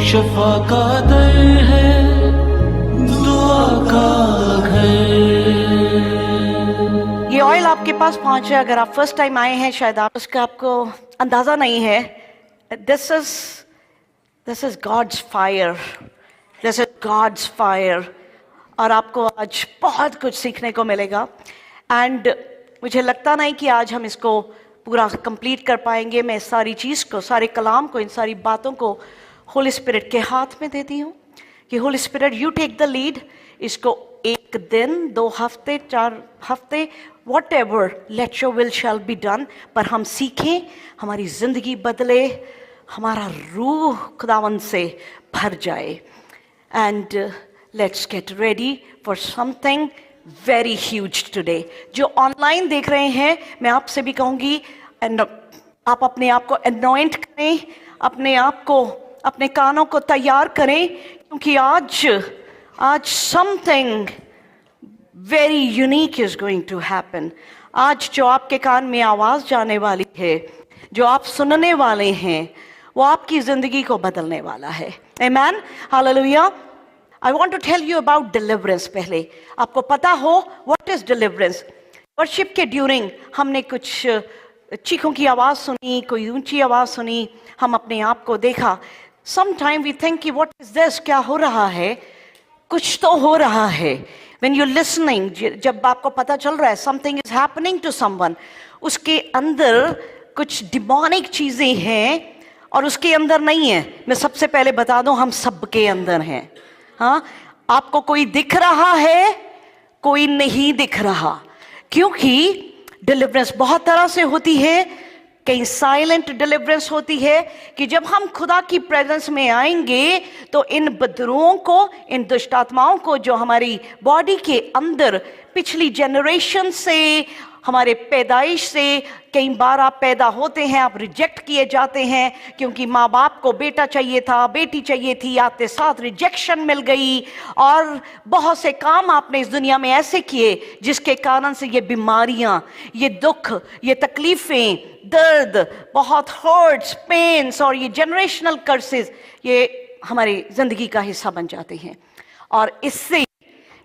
शफा का दर है, दुआ का घर। ये ऑयल आपके पास पहुंचे, अगर आप फर्स्ट टाइम आए हैं शायद आप उसका आपको अंदाजा नहीं है। This is God's fire, this is God's fire. और आपको आज बहुत कुछ सीखने को मिलेगा। एंड मुझे लगता नहीं कि आज हम इसको पूरा कंप्लीट कर पाएंगे। मैं सारी चीज़ को, सारे कलाम को, इन सारी बातों को होली स्पिरिट के हाथ में देती हूँ कि Holy Spirit you take the lead. इसको एक दिन, 2 हफ्ते, 4 हफ्ते, whatever, let your will shall be done, पर हम सीखें, हमारी जिंदगी बदले, हमारा रूह खुदावन से भर जाए। And let's get ready for something very huge today. जो ऑनलाइन देख रहे हैं, मैं आपसे भी कहूँगी आप अपने आप को अनॉइंट करें, अपने आप को, अपने कानों को तैयार करें, क्योंकि आज something very unique is going to happen. आज जो आपके कान में आवाज़ जाने वाली है, जो आप सुनने वाले हैं, वो आपकी ज़िंदगी को बदलने वाला है। आमीन, hallelujah. I want to tell you about deliverance। पहले आपको पता हो what is deliverance। वर्शिप के ड्यूरिंग हमने कुछ चीखों की आवाज़ सुनी, कोई ऊंची आवाज़ सुनी, हम अपने आप को देखा। Sometime we think कि what is this, क्या हो रहा है, कुछ तो हो रहा है। When you're listening, जब आपको पता चल रहा है something is happening to someone, उसके अंदर कुछ डिमोनिक चीज़ें हैं और उसके अंदर नहीं है। मैं सबसे पहले बता दूं, हम सबके अंदर हैं। हाँ, आपको कोई दिख रहा है, कोई नहीं दिख रहा, क्योंकि डिलीवरेंस बहुत तरह से होती है। कहीं साइलेंट डिलीवरेंस होती है कि जब हम खुदा की प्रेजेंस में आएंगे तो इन बदरुओं को, इन दुष्ट आत्माओं को जो हमारी बॉडी के अंदर पिछली जनरेशन से, हमारे पैदाइश से, कई बार आप पैदा होते हैं, आप रिजेक्ट किए जाते हैं, क्योंकि माँ बाप को बेटा चाहिए था, बेटी चाहिए थी, आते साथ रिजेक्शन मिल गई, और बहुत से काम आपने इस दुनिया में ऐसे किए जिसके कारण से ये बीमारियाँ, ये दुख, ये तकलीफ़ें, दर्द, बहुत हर्ट्स, पेन्स और ये जनरेशनल कर्सेस, ये हमारी ज़िंदगी का हिस्सा बन जाते हैं। और इससे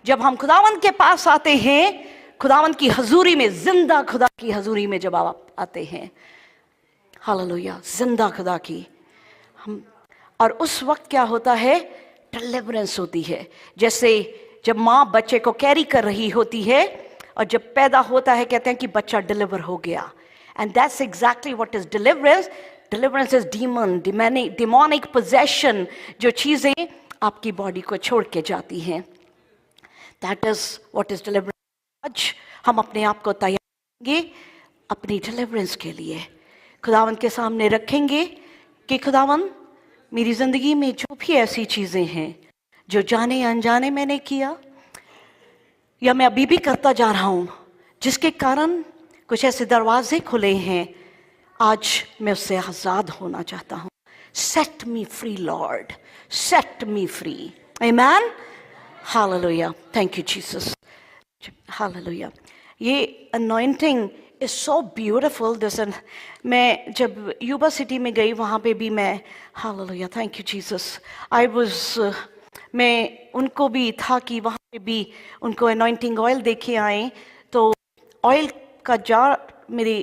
जब हम खुदावंद के पास आते हैं, खुदावंद की हजूरी में, जिंदा खुदा की हजूरी में जब आप आते हैं, हालेलुया, जिंदा खुदा की हम, और उस वक्त क्या होता है, डिलीवरेंस होती है। जैसे जब माँ बच्चे को कैरी कर रही होती है और जब पैदा होता है, कहते हैं कि बच्चा डिलीवर हो गया। And that's exactly what is deliverance. Deliverance is demonic possession, जो चीज़ें आपकी बॉडी को छोड़ के जाती हैं, that is what is deliverance. आज हम अपने आप को तैयार करेंगे अपनी डिलीवरेंस के लिए, खुदावंद के सामने रखेंगे कि खुदावंद, मेरी ज़िंदगी में जो भी ऐसी चीज़ें हैं जो जाने अनजाने मैंने किया या मैं अभी भी करता जा रहा हूँ, जिसके कारण कुछ ऐसे दरवाजे खुले हैं, आज मैं उससे आज़ाद होना चाहता हूँ। सेट मी फ्री लॉर्ड, सेट मी फ्री। आमीन, hallelujah, thank you Jesus, hallelujah. ये अनॉइंटिंग इज सो ब्यूटिफुल। मैं जब यूबा सिटी में गई, वहाँ पे भी मैं, हालेलुया, थैंक यू जीसस, मैं उनको भी था कि वहाँ पे भी उनको अनॉइंटिंग ऑयल देखे आए, तो ऑयल का जार मेरे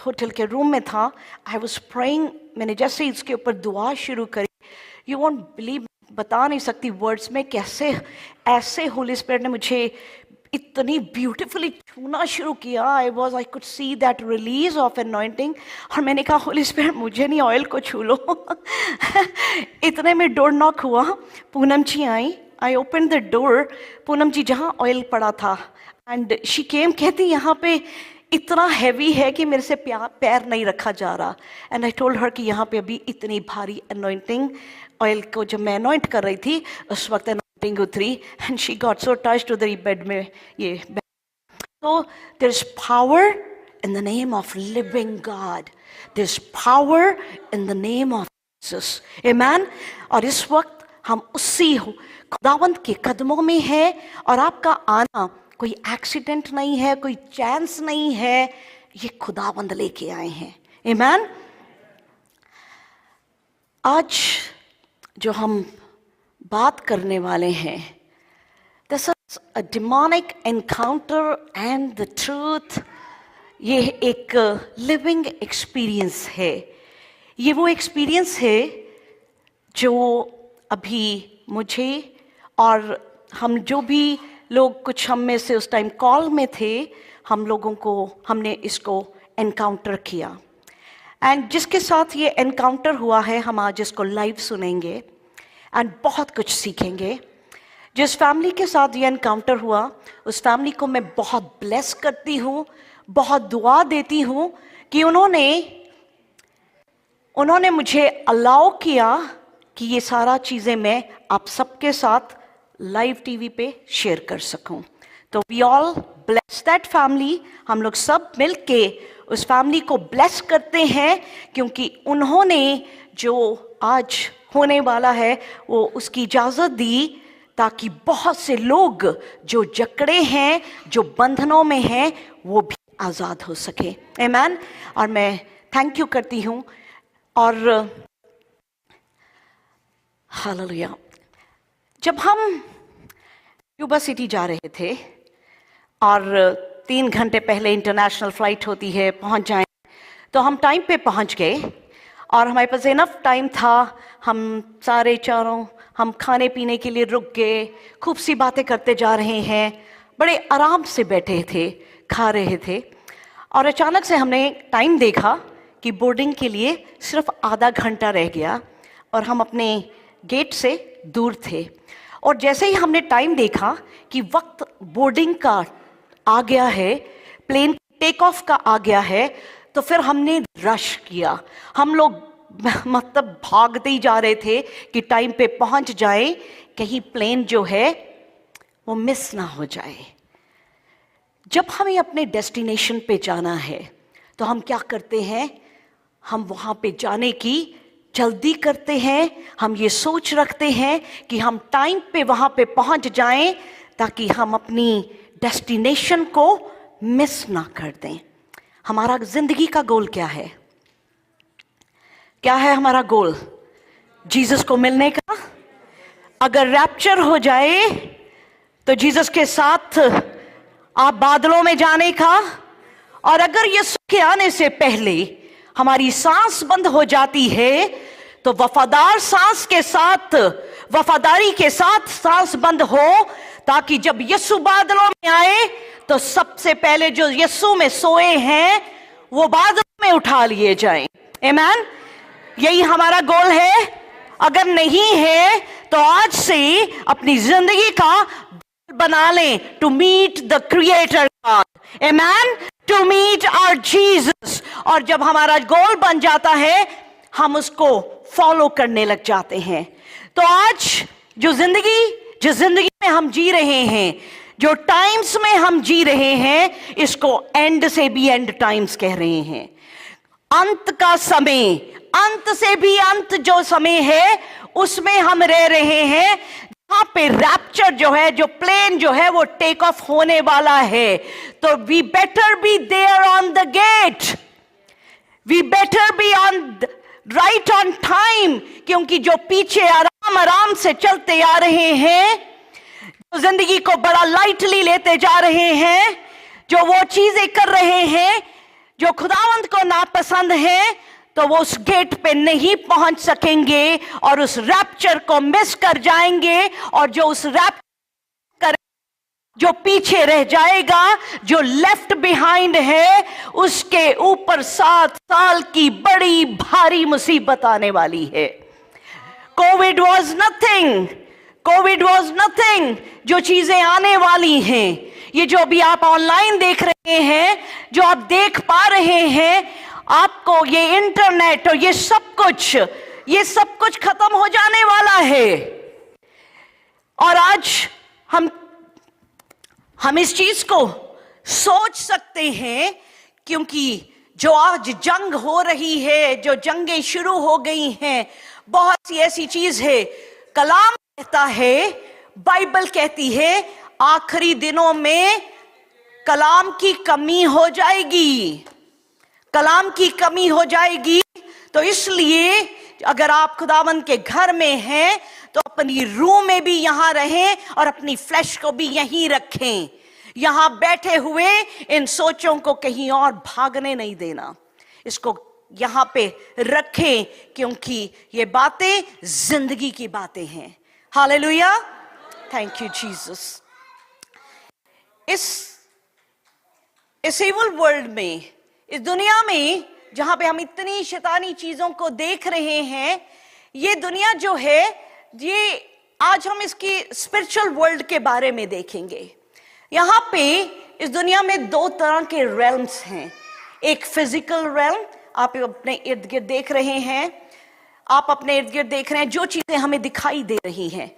होटल के रूम में था। आई वाज प्रेइंग, मैंने जैसे ही इसके ऊपर दुआ शुरू करी, यू वोंट बिलीव, बता नहीं सकती वर्ड्स में, कैसे ऐसे होली स्पिरिट ने मुझे इतनी ब्यूटीफुली छूना शुरू किया। I could see that release of anointing, और मैंने कहा होली स्पिरिट मुझे नहीं, ऑयल को छू लो। इतने में डोर नॉक हुआ, पूनम जी आई, I open the door, Poonam ji जहाँ ऑयल पड़ा था, एंड शी केम, कहती यहाँ पे इतना हैवी है कि मेरे से पैर नहीं रखा जा रहा। एंड आई टोल्ड हर कि यहाँ पे अभी इतनी भारी अनॉइंटिंग ऑयल को जब मैं अनॉइंट कर रही थी, उस वक्त उतरी, and she got so touched, उधर ही बेड में ये। तो there is power in the name of living God, there is power in the name of Jesus, आमीन। और इस वक्त हम उसी खुदावंद के कदमों में हैं, और आपका आना कोई एक्सीडेंट नहीं है, कोई चांस नहीं है, ये खुदावंद लेके आए हैं, आमीन। आज जो हम बात करने वाले हैं, this is a demonic encounter and the truth. ये एक लिविंग एक्सपीरियंस है। ये वो एक्सपीरियंस है जो अभी मुझे और हम जो भी लोग, कुछ हम में से उस टाइम कॉल में थे, हम लोगों को हमने इसको एनकाउंटर किया। एंड जिसके साथ ये एनकाउंटर हुआ है, हम आज इसको लाइव सुनेंगे एंड बहुत कुछ सीखेंगे। जिस फैमिली के साथ ये एनकाउंटर हुआ, उस फैमिली को मैं बहुत ब्लेस करती हूँ, बहुत दुआ देती हूँ कि उन्होंने मुझे अलाउ किया कि ये सारा चीज़ें मैं आप सबके साथ लाइव टीवी पे शेयर कर सकूं। तो we all bless that family. हम लोग सब मिलके उस फैमिली को ब्लेस करते हैं, क्योंकि उन्होंने जो आज होने वाला है वो उसकी इजाज़त दी, ताकि बहुत से लोग जो जकड़े हैं, जो बंधनों में हैं, वो भी आज़ाद हो सके। आमीन। और मैं थैंक यू करती हूँ। और हालेलुया। जब हम क्यूबा सिटी जा रहे थे और 3 घंटे पहले इंटरनेशनल फ़्लाइट होती है, पहुंच जाएं, तो हम टाइम पे पहुंच गए और हमारे पास इनफ टाइम था। हम सारे चारों हम खाने पीने के लिए रुक गए, खूब सी बातें करते जा रहे हैं, बड़े आराम से बैठे थे, खा रहे थे। और अचानक से हमने टाइम देखा कि बोर्डिंग के लिए सिर्फ आधा घंटा रह गया और हम अपने गेट से दूर थे। और जैसे ही हमने टाइम देखा कि वक्त बोर्डिंग का आ गया है, प्लेन टेक ऑफ का आ गया है, तो फिर हमने रश किया। हम लोग मतलब भागते ही जा रहे थे कि टाइम पे पहुंच जाए, कहीं प्लेन जो है वो मिस ना हो जाए। जब हमें अपने डेस्टिनेशन पे जाना है तो हम क्या करते हैं? हम वहाँ पे जाने की जल्दी करते हैं। हम ये सोच रखते हैं कि हम टाइम पे वहाँ पे पहुँच जाएं, ताकि हम अपनी डेस्टिनेशन को मिस ना कर दें। हमारा ज़िंदगी का गोल क्या है? क्या है हमारा गोल? जीसस को मिलने का। अगर रैप्चर हो जाए तो जीसस के साथ आप बादलों में जाने का, और अगर यीशु के आने से पहले हमारी सांस बंद हो जाती है तो वफादार सांस के साथ, वफादारी के साथ सांस बंद हो, ताकि जब यीशु बादलों में आए तो सबसे पहले जो यीशु में सोए हैं वो बादलों में उठा लिए जाएं। आमीन। यही हमारा गोल है। अगर नहीं है तो आज से अपनी जिंदगी का बना लें, to meet the creator God. आमीन। To meet our Jesus. और जब हमारा गोल बन जाता है, हम उसको फॉलो करने लग जाते हैं। तो आज जिस जिंदगी में हम जी रहे हैं, जो टाइम्स में हम जी रहे हैं, इसको एंड से भी एंड टाइम्स कह रहे हैं। अंत का समय, अंत से भी अंत जो समय है, उसमें हम रह रहे हैं, जहां पे रैप्चर जो है, जो प्लेन जो है वो टेक ऑफ होने वाला है। तो we better be there on the gate, we better be on right on time, क्योंकि जो पीछे आराम आराम से चलते आ रहे हैं, जो जिंदगी को बड़ा लाइटली लेते जा रहे हैं, जो वो चीजें कर रहे हैं जो खुदावंद को नापसंद है, तो वो उस गेट पे नहीं पहुंच सकेंगे और उस रैप्चर को मिस कर जाएंगे। और जो उस रैप्चर जो पीछे रह जाएगा, जो लेफ्ट बिहाइंड है, उसके ऊपर 7 साल की बड़ी भारी मुसीबत आने वाली है। Covid was nothing, Covid was nothing. जो चीजें आने वाली हैं, ये जो भी आप ऑनलाइन देख रहे हैं, जो आप देख पा रहे हैं, आपको ये इंटरनेट और ये सब कुछ खत्म हो जाने वाला है। और आज हम इस चीज को सोच सकते हैं, क्योंकि जो आज जंग हो रही है, जो जंगें शुरू हो गई हैं, बहुत सी ऐसी चीज है। कलाम कहता है, बाइबल कहती है, आखिरी दिनों में कलाम की कमी हो जाएगी, कलाम की कमी हो जाएगी। तो इसलिए अगर आप खुदावंद के घर में हैं तो अपनी रूह में भी यहां रहें और अपनी फ्लैश को भी यहीं रखें। यहां बैठे हुए इन सोचों को कहीं और भागने नहीं देना, इसको यहां पे रखें, क्योंकि ये बातें जिंदगी की बातें हैं। Hallelujah, thank you Jesus. इस इविल वर्ल्ड में, इस दुनिया में जहां पे हम इतनी शैतानी चीजों को देख रहे हैं, ये दुनिया जो है, ये आज हम इसकी स्पिरिचुअल वर्ल्ड के बारे में देखेंगे। यहां पे इस दुनिया में दो तरह के रेल्म्स हैं। एक फिजिकल रेल्म, आप अपने इर्द गिर्द देख रहे हैं, आप अपने इर्द गिर्द देख रहे हैं, जो चीजें हमें दिखाई दे रही हैं,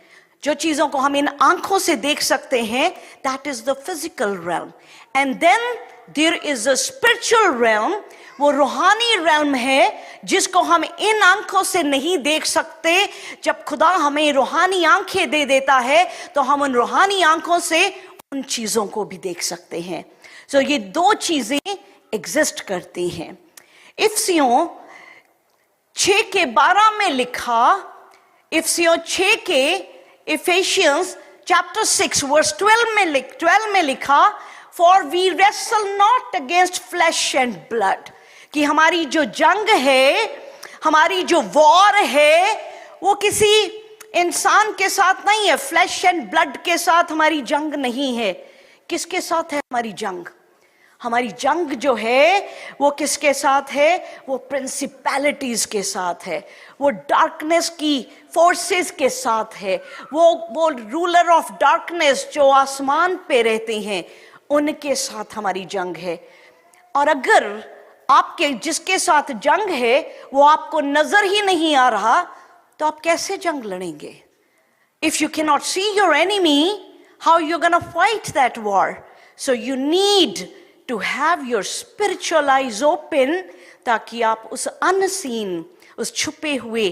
जो चीजों को हम इन आंखों से देख सकते हैं, that is the physical realm. And then there is a spiritual realm, वो रूहानी रेल्म है जिसको हम इन आंखों से नहीं देख सकते। जब खुदा हमें रूहानी आंखें दे देता है तो हम उन रूहानी आंखों से उन चीजों को भी देख सकते हैं। सो ये दो चीजें एग्जिस्ट करती हैं। इफिसियों 6:12 में लिखा, इफिसियों 6 के इफिशियंस चैप्टर 6 वर्स 12 में लिखा, for we wrestle not against flesh and blood, कि हमारी जो जंग है, हमारी जो वॉर है, वो किसी इंसान के साथ नहीं है, फ्लैश एंड ब्लड के साथ हमारी जंग नहीं है। किसके साथ है हमारी जंग? हमारी जंग जो है वो किसके साथ है? वो प्रिंसिपैलिटीज के साथ है, वो डार्कनेस की फोर्सेस के साथ है, वो रूलर ऑफ डार्कनेस जो आसमान पे रहते हैं, उनके साथ हमारी जंग है। और अगर आपके जिसके साथ जंग है वो आपको नजर ही नहीं आ रहा, तो आप कैसे जंग लड़ेंगे? If you cannot see your enemy, how you gonna fight that war? So you need to have your spiritual eyes open, ताकि आप उस unseen, उस छुपे हुए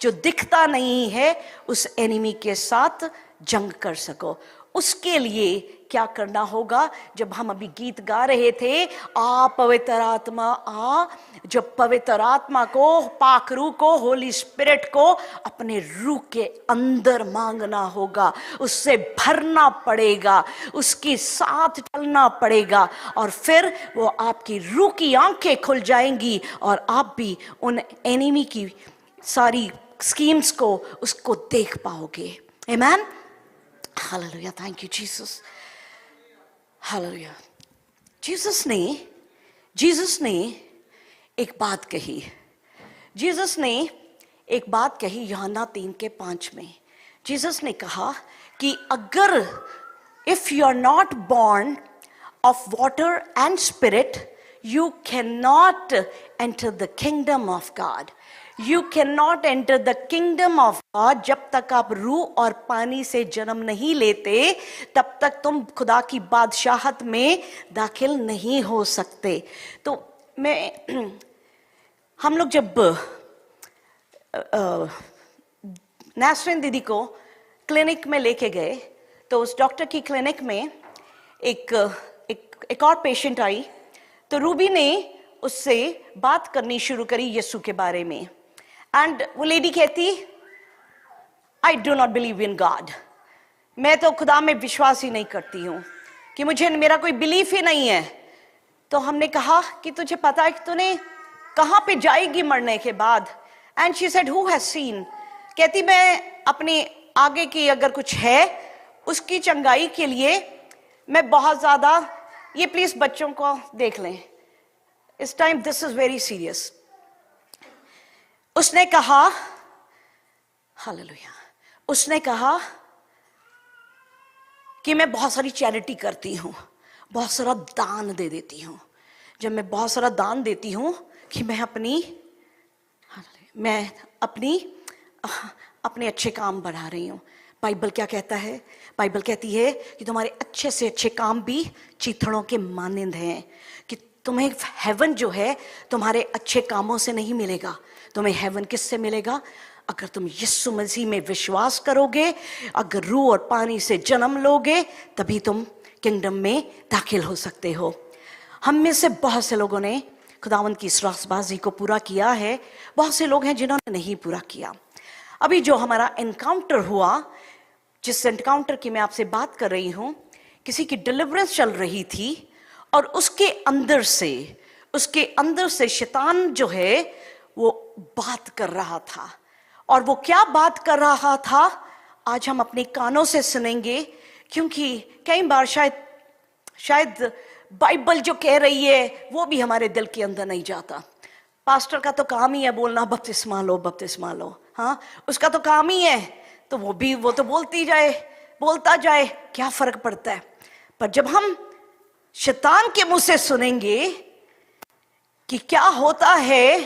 जो दिखता नहीं है, उस एनिमी के साथ जंग कर सको। उसके लिए क्या करना होगा? जब हम अभी गीत गा रहे थे, आ पवित्र आत्मा आ, जब पवित्र आत्मा को, पाक रूह को, होली स्पिरिट को अपने रूह के अंदर मांगना होगा, उससे भरना पड़ेगा, उसके साथ चलना पड़ेगा, और फिर वो आपकी रूह की आंखें खुल जाएंगी और आप भी उन एनिमी की सारी स्कीम्स को, उसको देख पाओगे। आमीन, hallelujah, thank you Jesus, hallelujah. Jesus ने एक बात कही, जीसस ने एक बात कही यूहन्ना 3:5 में। जीसस ने कहा कि अगर if you are not born of water and spirit, you can not enter the kingdom of God. You cannot enter the kingdom of God, जब तक आप रूह और पानी से जन्म नहीं लेते, तब तक तुम खुदा की बादशाहत में दाखिल नहीं हो सकते। तो हम लोग जब नासरीन दीदी को क्लिनिक में लेके गए, तो उस डॉक्टर की क्लिनिक में एक और पेशेंट आई, तो रूबी ने उससे बात करनी शुरू करी यीशु के बारे में। एंड वो लेडी कहती, I do not believe in God, मैं तो खुदा में विश्वास ही नहीं करती हूँ, कि मेरा कोई बिलीफ ही नहीं है। तो हमने कहा कि तुझे पता है कि तूने कहाँ पे जाएगी मरने के बाद? And she said, who has seen? कहती, मैं अपने आगे की अगर कुछ है उसकी चंगाई के लिए मैं बहुत ज्यादा, ये प्लीज बच्चों को देख लें, इस time this is very serious. उसने कहा, हालेलुया, उसने कहा कि मैं बहुत सारी चैरिटी करती हूँ, बहुत सारा दान दे देती हूँ। जब मैं बहुत सारा दान देती हूँ कि मैं अपने अच्छे काम बढ़ा रही हूँ। बाइबल क्या कहता है? बाइबल कहती है कि तुम्हारे अच्छे से अच्छे काम भी चीथड़ों के मानिंद हैं, कि तुम्हें हेवन जो है तुम्हारे अच्छे कामों से नहीं मिलेगा। तुम्हें हेवन किससे मिलेगा? अगर तुम यीशु मसीह में विश्वास करोगे, अगर रूह और पानी से जन्म लोगे, तभी तुम किंगडम में दाखिल हो सकते हो। हम में से बहुत से लोगों ने खुदावंद की इस रास्तबाजी को पूरा किया है, बहुत से लोग हैं जिन्होंने नहीं पूरा किया। अभी जो हमारा एनकाउंटर हुआ, जिस एनकाउंटर की मैं आपसे बात कर रही हूं, किसी की डिलीवरेंस चल रही थी और उसके अंदर से शैतान जो है वो बात कर रहा था। और वो क्या बात कर रहा था आज हम अपने कानों से सुनेंगे, क्योंकि कई बार शायद बाइबल जो कह रही है वो भी हमारे दिल के अंदर नहीं जाता। पास्टर का तो काम ही है बोलना बपतिस्मा लो बपतिस्मा लो, हाँ उसका तो काम ही है, तो वो तो बोलता जाए, क्या फर्क पड़ता है। पर जब हम शैतान के मुंह से सुनेंगे कि क्या होता है,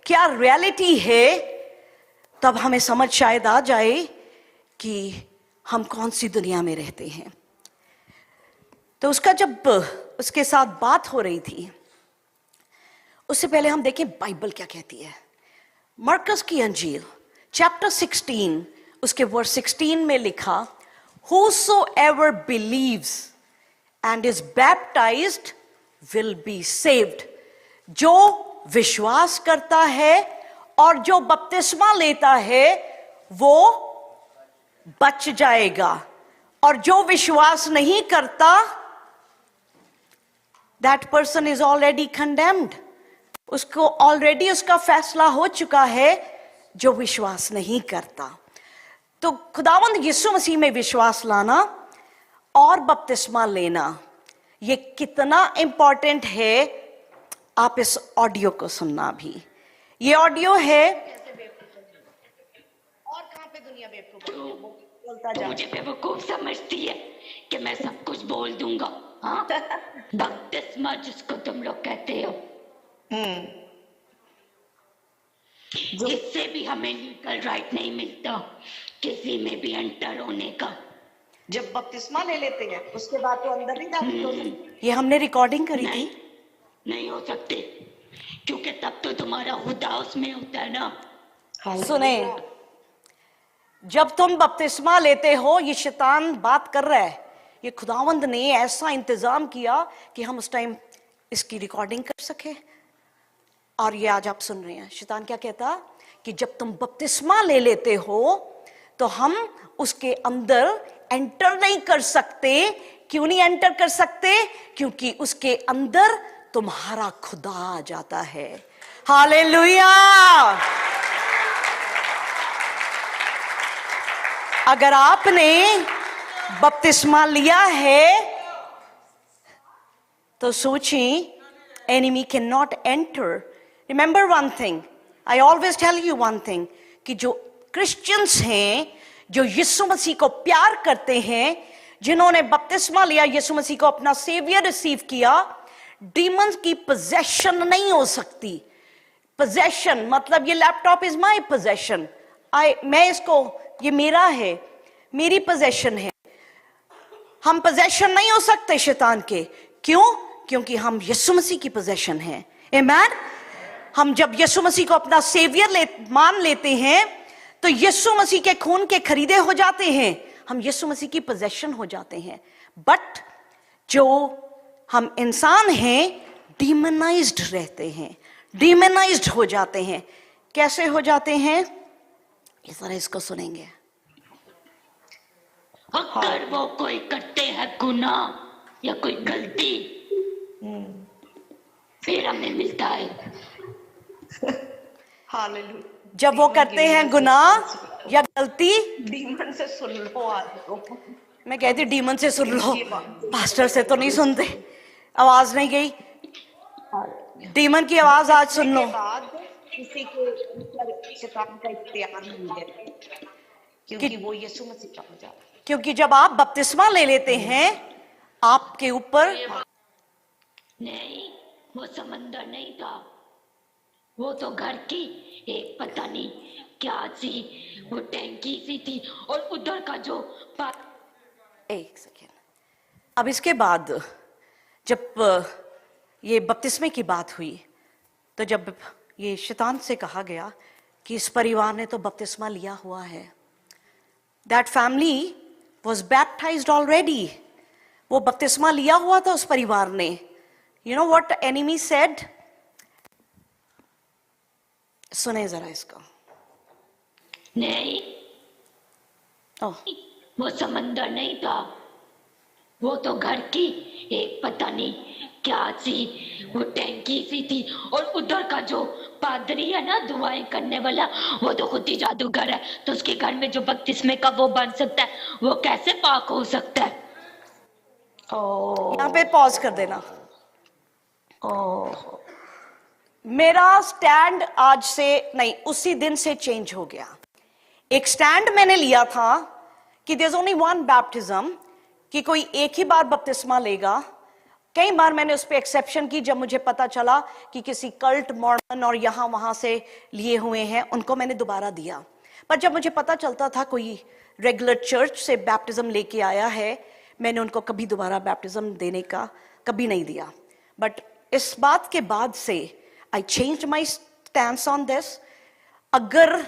क्या रियलिटी है, तब हमें समझ शायद आ जाए कि हम कौन सी दुनिया में रहते हैं। तो जब उसके साथ बात हो रही थी, उससे पहले हम देखें बाइबल क्या कहती है। मरकस की अंजील चैप्टर 16 उसके वर्स 16 में लिखा, Whosoever believes and is baptized will be saved। जो विश्वास करता है और जो बपतिस्मा लेता है वो बच जाएगा, और जो विश्वास नहीं करता that person is already condemned। उसको ऑलरेडी उसका फैसला हो चुका है जो विश्वास नहीं करता। तो खुदावंद यीशु मसीह में विश्वास लाना और बपतिस्मा लेना, ये कितना इंपॉर्टेंट है, आप इस ऑडियो को सुनना भी। ये ऑडियो है। और कहां पे दुनिया बेवकूफ बोलता जा, मुझे बेवकूफ समझती है कि मैं सब कुछ बोल दूंगा, हाँ? बपतिस्मा जिसको तुम लोग कहते हो, जिससे भी हमें लीगल राइट नहीं मिलता किसी में भी एंटर होने का। जब बपतिस्मा ले लेते हैं उसके बाद तो अंदर नहीं दाखिल हो सकते। ये हमने रिकॉर्डिंग करी थी। नहीं हो सकते, क्योंकि तब तो तुम्हारा खुदा उसमें होता है ना। सुने, जब तुम बपतिस्मा लेते हो, ये शैतान बात कर रहा है, ये खुदावंद ने ऐसा इंतजाम किया कि हम उस टाइम इसकी रिकॉर्डिंग कर सके। और ये आज आप सुन रहे हैं, शैतान क्या कहता कि जब तुम बपतिस्मा ले लेते हो तो हम उसके अंदर एंटर नहीं कर सकते। क्यों नहीं एंटर कर सकते? क्योंकि उसके अंदर तुम्हारा खुदा आ जाता है। हालेलुया। अगर आपने बपतिस्मा लिया है तो सोचिए, enemy cannot enter। Remember one thing, I always tell you one thing, कि जो क्रिश्चियंस हैं, जो यीशु मसीह को प्यार करते हैं, जिन्होंने बपतिस्मा लिया, यीशु मसीह को अपना सेवियर रिसीव किया, डीमंस की पोजेशन नहीं हो सकती। पोजेशन मतलब ये लैपटॉप इज माय पोजेशन, मैं इसको, ये मेरा है, मेरी पोजेशन है। हम पोजेशन नहीं हो सकते शैतान के। क्यों? क्योंकि हम यीशु मसीह की पोजेशन हैं। आमीन। हम जब यीशु मसीह को अपना सेवियर मान लेते हैं तो यीशु मसीह के खून के खरीदे हो जाते हैं, हम यीशु मसीह की पोजेशन हो जाते हैं। बट जो हम इंसान हैं, डीमनाइज्ड रहते हैं, डीमनाइज्ड हो जाते हैं। कैसे हो जाते हैं? इस तरह इसको सुनेंगे। अगर वो कोई करते हैं गुनाह या कोई गलती, फिर हमें मिलता है। हालेलुया। जब वो करते हैं गुनाह या गलती, डीमन से सुन लो। आज मैं कहती डीमन से सुन लो, पास्टर से तो नहीं सुनते, आवाज नहीं गई। डीमन की आवाज आज सुन लो। किसी के ऊपर शैतान का इख्तियार नहीं है, क्योंकि वो यीशु मसीह का हो जाता है। क्योंकि जब आप बपतिस्मा ले लेते हैं, आपके ऊपर नहीं, वो समंदर नहीं था, वो तो घर की एक पता नहीं क्या सी वो टैंकी सी थी, और उधर का जो एक सेकेंड। अब इसके बाद जब ये बपतिस्मे की बात हुई, तो जब ये शैतान से कहा गया कि इस परिवार ने तो बपतिस्मा लिया हुआ है, that family was baptised already, वो बपतिस्मा लिया हुआ था उस परिवार ने। You know what enemy said? सुने जरा इसको। नहीं, ओह, वो समंदर नहीं था, वो तो घर की एक पता नहीं क्या सी वो टैंकी सी थी। और उधर का जो पादरी है ना दुआएं करने वाला, वो तो खुद ही जादूगर है। तो उसके घर में जो बपतिस्मे का वो बन सकता है, वो कैसे पाक हो सकता है? यहाँ पे पॉज कर देना। मेरा स्टैंड आज से नहीं, उसी दिन से चेंज हो गया। एक स्टैंड मैंने लिया था कि there is only one baptism, कि कोई एक ही बार बपतिस्मा लेगा। कई बार मैंने उस पर एक्सेप्शन की जब मुझे पता चला कि किसी कल्ट, मॉर्मन और यहां वहां से लिए हुए हैं, उनको मैंने दोबारा दिया। पर जब मुझे पता चलता था कोई रेगुलर चर्च से बैप्टिज्म लेके आया है, मैंने उनको कभी दोबारा बैप्टिज्म देने का कभी नहीं दिया। बट इस बात के बाद से I change my stand on this. अगर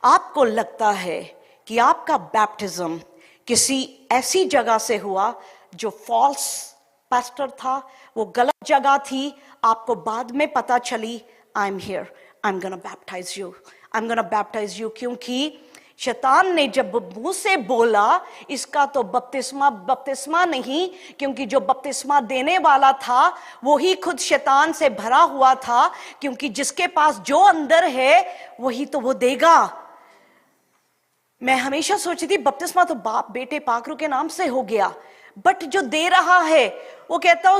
आपको लगता है कि आपका बैप्टिज्म किसी ऐसी जगह से हुआ जो फॉल्स पास्टर था, वो गलत जगह थी, आपको बाद में पता चली, I am here, I am gonna baptise you, I am gonna baptise you, क्योंकि शैतान ने जब मुंह से बोला इसका तो बपतिस्मा नहीं, क्योंकि जो बपतिस्मा देने वाला था वो ही खुद शैतान से भरा हुआ था, क्योंकि जिसके पास जो अंदर है वही तो वो देगा। मैं हमेशा सोचती थी बपतिस्मा तो बाप बेटे पाकरू के नाम से हो गया, बट जो दे रहा है वो कहता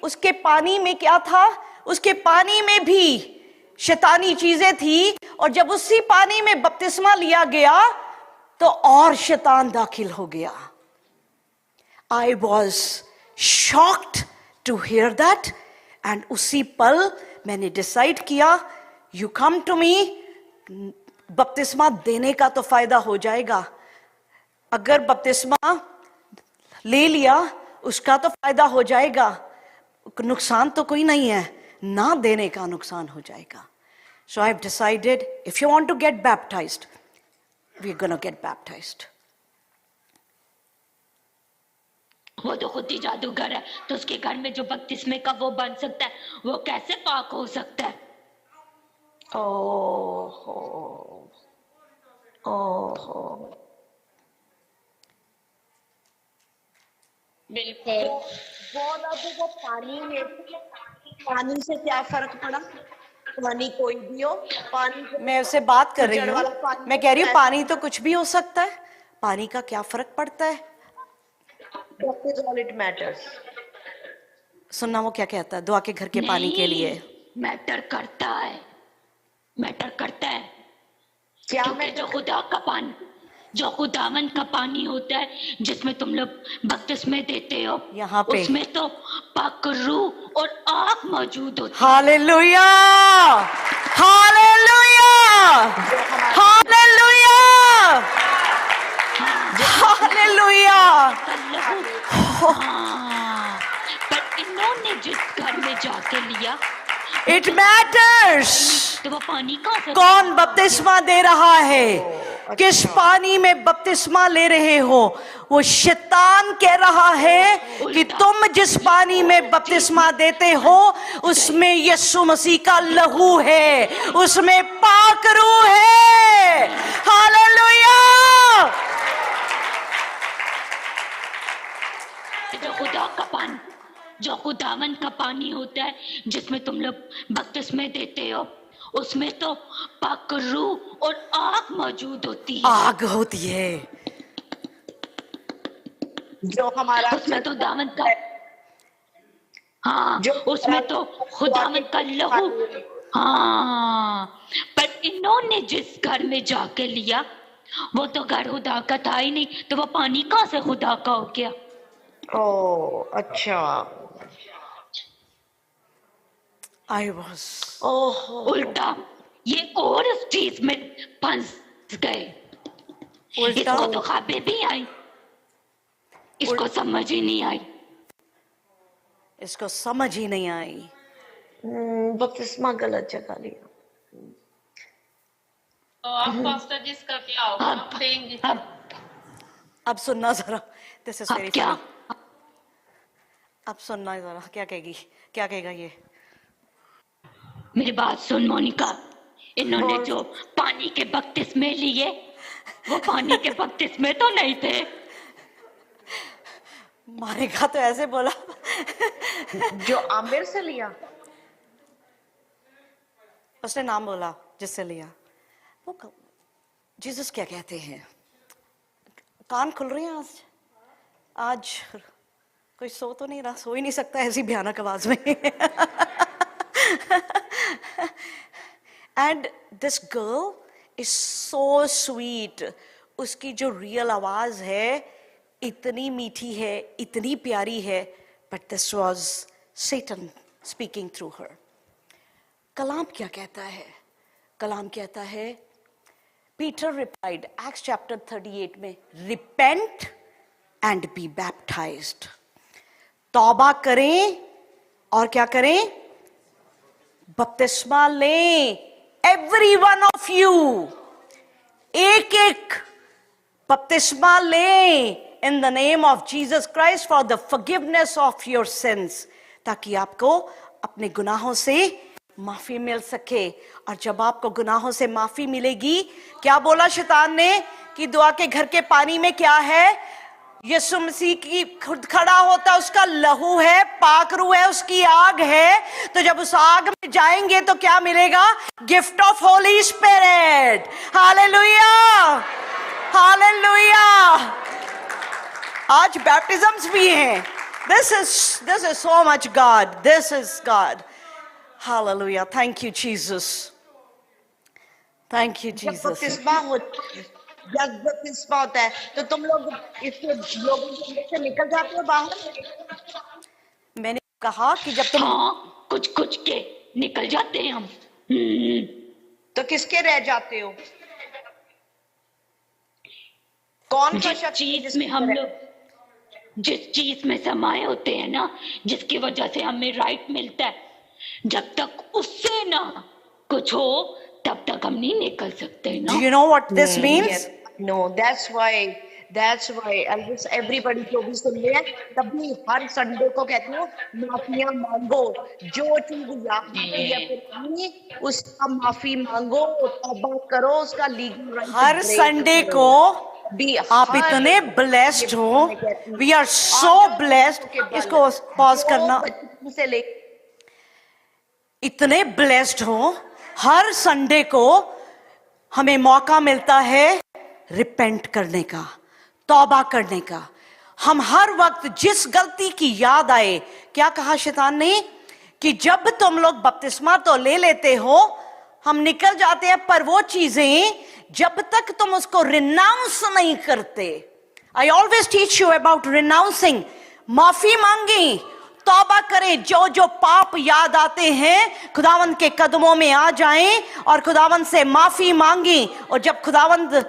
उसके पानी में क्या था, उसके पानी में भी शैतानी चीजें थी, और जब उसी पानी में बपतिस्मा लिया गया तो और शैतान दाखिल हो गया। I was shocked to hear that, and उसी पल मैंने डिसाइड किया, यू कम टू मी, बपतिस्मा देने का तो फायदा हो जाएगा। अगर बपतिस्मा ले लिया उसका तो फायदा हो जाएगा, नुकसान तो कोई नहीं है, ना देने का नुकसान हो जाएगा। So I have decided, if you want to get baptized, we are gonna get baptized. वो तो खुद ही जादूगर है, तो उसके घर में जो बपतिस्मे का वो बन सकता है, वो कैसे पाक हो सकता है? ओहो, ओहो, बिल्कुल। वो पानी से क्या फर्क पड़ा? पानी कोई भी हो, पानी मैं उससे बात कर रही जड़ वाला हूँ, पानी मैं कह रही हूँ होता है। पानी तो कुछ भी हो सकता है, पानी का क्या फर्क पड़ता है? That is all it matters. सुनना वो क्या कहता है दुआ के घर के पानी के लिए। मैटर करता है, मैटर करता है, क्या क्योंकि जो खुदा का पानी, जो खुदावन का पानी होता है जिसमें तुम लोग बपतिस्मे देते हो, यहाँ पे उसमें तो पाक रूह और आग मौजूद होती है। Hallelujah, hallelujah, hallelujah, hallelujah. हाँ, पर इन्होंने जिस घर में जाके लिया, इट मैटर्स तो वो पानी कहाँ से? कौन बपतिस्मा दे रहा है, किस पानी में बपतिस्मा ले रहे हो। वो शैतान कह रहा है कि तुम जिस पानी में बपतिस्मा देते हो उसमें यीशु मसीह का लहू है, उसमें पाक रूह है। हालेलुया। जो खुदा का पानी, जो खुदावन का पानी होता है जिसमें तुम लोग बपतिस्मे देते हो, उसमें तो पाक रूह और आग मौजूद होती है। आग होती है, जो हमारा उसमें तो दामन का, हाँ, जो उसमें तो खुदावन का लहू। हाँ, पर इन्होंने जिस घर में जाके लिया वो तो घर खुदा का था ही नहीं, तो वो पानी कहाँ से खुदा का हो गया? ओ अच्छा, आई वॉज ओहो, उल्टा ये और इस चीज में फंस गए। उल्टा इसको तो खाबे भी आई, इसको समझ ही नहीं आई। इसको समझ ही नहीं आई। बपतिस्मा गलत जगह लिया। तो आप पास्टर जी इसका क्या होगा? आप देंगे? अब सुनना जरा, दिस इज अब वेरी क्या? फनी। अब सुनना जरा क्या कहेगी, क्या कहेगा ये। मेरी बात सुन मोनिका, इन्होंने जो पानी के बपतिस्मे लिए वो पानी के बपतिस्मे तो नहीं थे। मारेगा तो ऐसे बोला। जो आमिर से लिया, उसने नाम बोला जिससे लिया। वो जीसस क्या कहते हैं? कान खुल रहे हैं आज? आज कोई सो तो नहीं रहा, सो ही नहीं सकता ऐसी भयानक आवाज में। And this girl is so sweet. उसकी जो रियल आवाज है इतनी मीठी है, इतनी प्यारी है, but this was Satan speaking through her. कलाम क्या कहता है? कलाम कहता है, पीटर रिप्लाइड, एक्ट्स चैप्टर 38 में, रिपेंट एंड बी बैप्टाइज्ड। तौबा करें और क्या करें? बपतिस्मा लें। एवरी वन ऑफ यू, एक एक बपतिस्मा लें इन the name of Jesus Christ for the forgiveness of your sins, ताकि आपको अपने गुनाहों से माफी मिल सके। और जब आपको गुनाहों से माफी मिलेगी, क्या बोला शैतान ने कि दुआ के घर के पानी में क्या है? यीशु मसीह की खुद खड़ा होता, उसका लहू है, पाक रूह है, उसकी आग है। तो जब उस आग में जाएंगे तो क्या मिलेगा? Gift of Holi spirit. Hallelujah, hallelujah. आज बैप्टिज्म्स भी हैं। This is so much God, this is God. Hallelujah, thank you Jesus, thank you जब जीसस। बपतिस्मा होता है तो तुम लोग इसके लोगों के अंदर से निकल जाते हो बाहर। मैंने कहा कि जब तुम हाँ, कुछ कुछ के निकल जाते हैं हम। तो किसके रह जाते हो? कौन सा जिस शख्स चीज में हम लोग, जिस चीज में समाये होते हैं ना, जिसकी वजह से हमें राइट मिलता है, जब तक उससे ना कुछ हो तब तक हम नहीं निकल सकते ना। Do you know what this means? Yes, no, that's why I guess everybody जो भी सुन रहे हैं, तभी हर संडे को कहती हूँ माफिया मांगो। जो चीज याद है उसका माफी मांगो, तौबा करो, उसका लीगल राइट। हर संडे को आप इतने ब्लेस्ड हो, वी आर सो ब्लेस्ड। इसको पॉज करना। से ले इतने ब्लेस्ड हो, हर संडे को हमें मौका मिलता है रिपेंट करने का, तौबा करने का। हम हर वक्त जिस गलती की याद आए, क्या कहा शैतान ने? कि जब तुम लोग बपतिस्मा तो ले लेते हो, हम निकल जाते हैं, पर वो चीजें जब तक तुम उसको रिनाउंस नहीं करते। I always teach you about renouncing. माफी मांगी, तौबा करें। जो जो पाप याद आते हैं खुदावंद के कदमों में आ जाएं और खुदावंद से माफी मांगी। और जब खुदावंद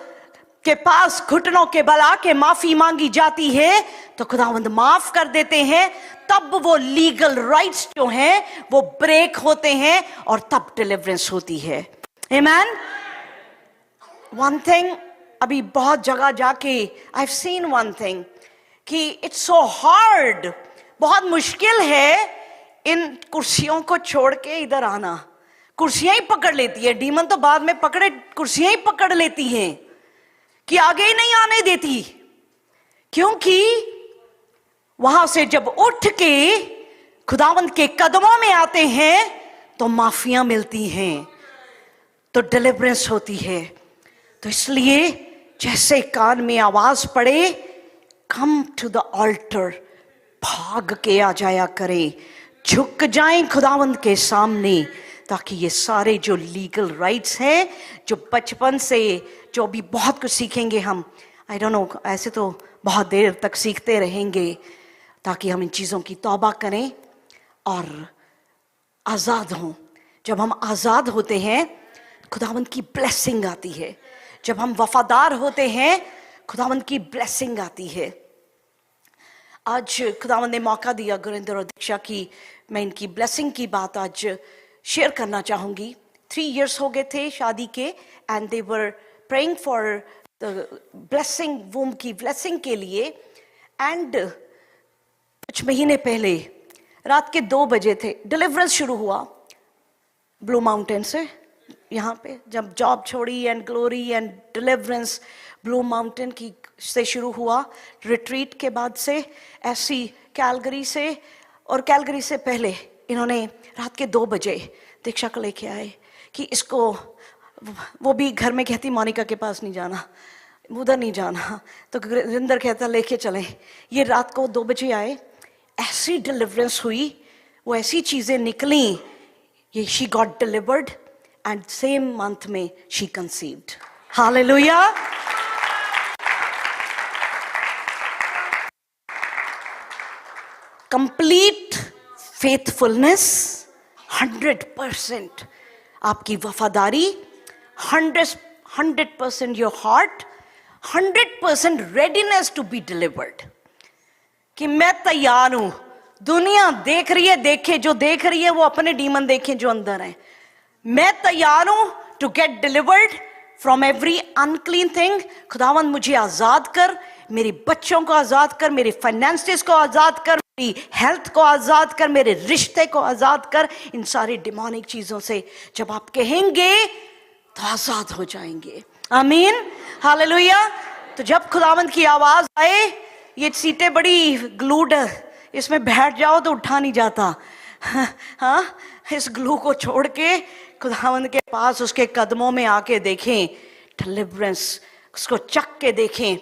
के पास घुटनों के बल आके माफी मांगी जाती है तो खुदावंद माफ कर देते हैं। तब वो लीगल राइट्स जो हैं वो ब्रेक होते हैं और तब डिलीवरेंस होती है। आमीन। वन थिंग, अभी बहुत जगह जाके I have seen one thing कि इट्स सो हार्ड, बहुत मुश्किल है इन कुर्सियों को छोड़ के इधर आना। कुर्सियां ही पकड़ लेती है डीमन, तो बाद में पकड़े कुर्सियां ही पकड़ लेती हैं कि आगे ही नहीं आने देती। क्योंकि वहां से जब उठ के खुदावंद के कदमों में आते हैं तो माफियां मिलती हैं, तो डिलीवरेंस होती है। तो इसलिए जैसे कान में आवाज पड़े, कम टू द ऑल्टर, भाग के आ जाया करें, झुक जाएं खुदावंद के सामने, ताकि ये सारे जो लीगल राइट्स हैं, जो बचपन से जो भी बहुत कुछ सीखेंगे हम, आई डोंट नो, ऐसे तो बहुत देर तक सीखते रहेंगे, ताकि हम इन चीज़ों की तौबा करें और आज़ाद हों। जब हम आज़ाद होते हैं खुदावंद की ब्लेसिंग आती है। जब हम वफादार होते हैं खुदावंद की ब्लेसिंग आती है। आज खुदावंद ने मौका दिया गुरिंदर और दीक्षा की, मैं इनकी ब्लेसिंग की बात आज शेयर करना चाहूँगी। 3 years हो गए थे शादी के, and they were praying for the blessing, womb की ब्लेसिंग के लिए। एंड कुछ महीने पहले रात के 2 बजे थे, डिलीवरेंस शुरू हुआ ब्लू माउंटेन से, यहाँ पे जब जॉब छोड़ी and glory and deliverance blue mountain की से शुरू हुआ, रिट्रीट के बाद से ऐसी कैलगरी से, और कैलगरी से पहले इन्होंने रात के 2 बजे दीक्षा को लेके आए कि इसको, वो भी घर में कहती मोनिका के पास नहीं जाना, उधर नहीं जाना, तो गुरिंदर कहता लेके चलें। ये रात को 2 बजे आए, ऐसी डिलीवरेंस हुई, वो ऐसी चीजें निकली, ये she got delivered and same month में she conceived. Hallelujah. Complete faithfulness, 100% आपकी वफादारी, 100% your heart, 100% readiness to be delivered, कि मैं तैयार हूं। दुनिया देख रही है, देखे, जो देख रही है वो अपने डीमन देखें जो अंदर है। मैं तैयार हूं to get delivered from every unclean thing. खुदावंद मुझे आजाद कर, मेरे बच्चों को आजाद कर, मेरे फाइनेंसेस को आजाद कर, मेरी हेल्थ को आजाद कर, मेरे रिश्ते को आजाद कर, इन सारी डिमोनिक चीजों से जब आप कहेंगे तो आजाद हो जाएंगे। आमीन, हालेलुया। तो जब खुदावंद की आवाज आए, ये सीटें बड़ी ग्लूड है, इसमें बैठ जाओ तो उठा नहीं जाता। हाँ, इस ग्लू को छोड़ के खुदावंद के पास, उसके कदमों में आके देखें डिलीवरेंस, उसको चक के देखें।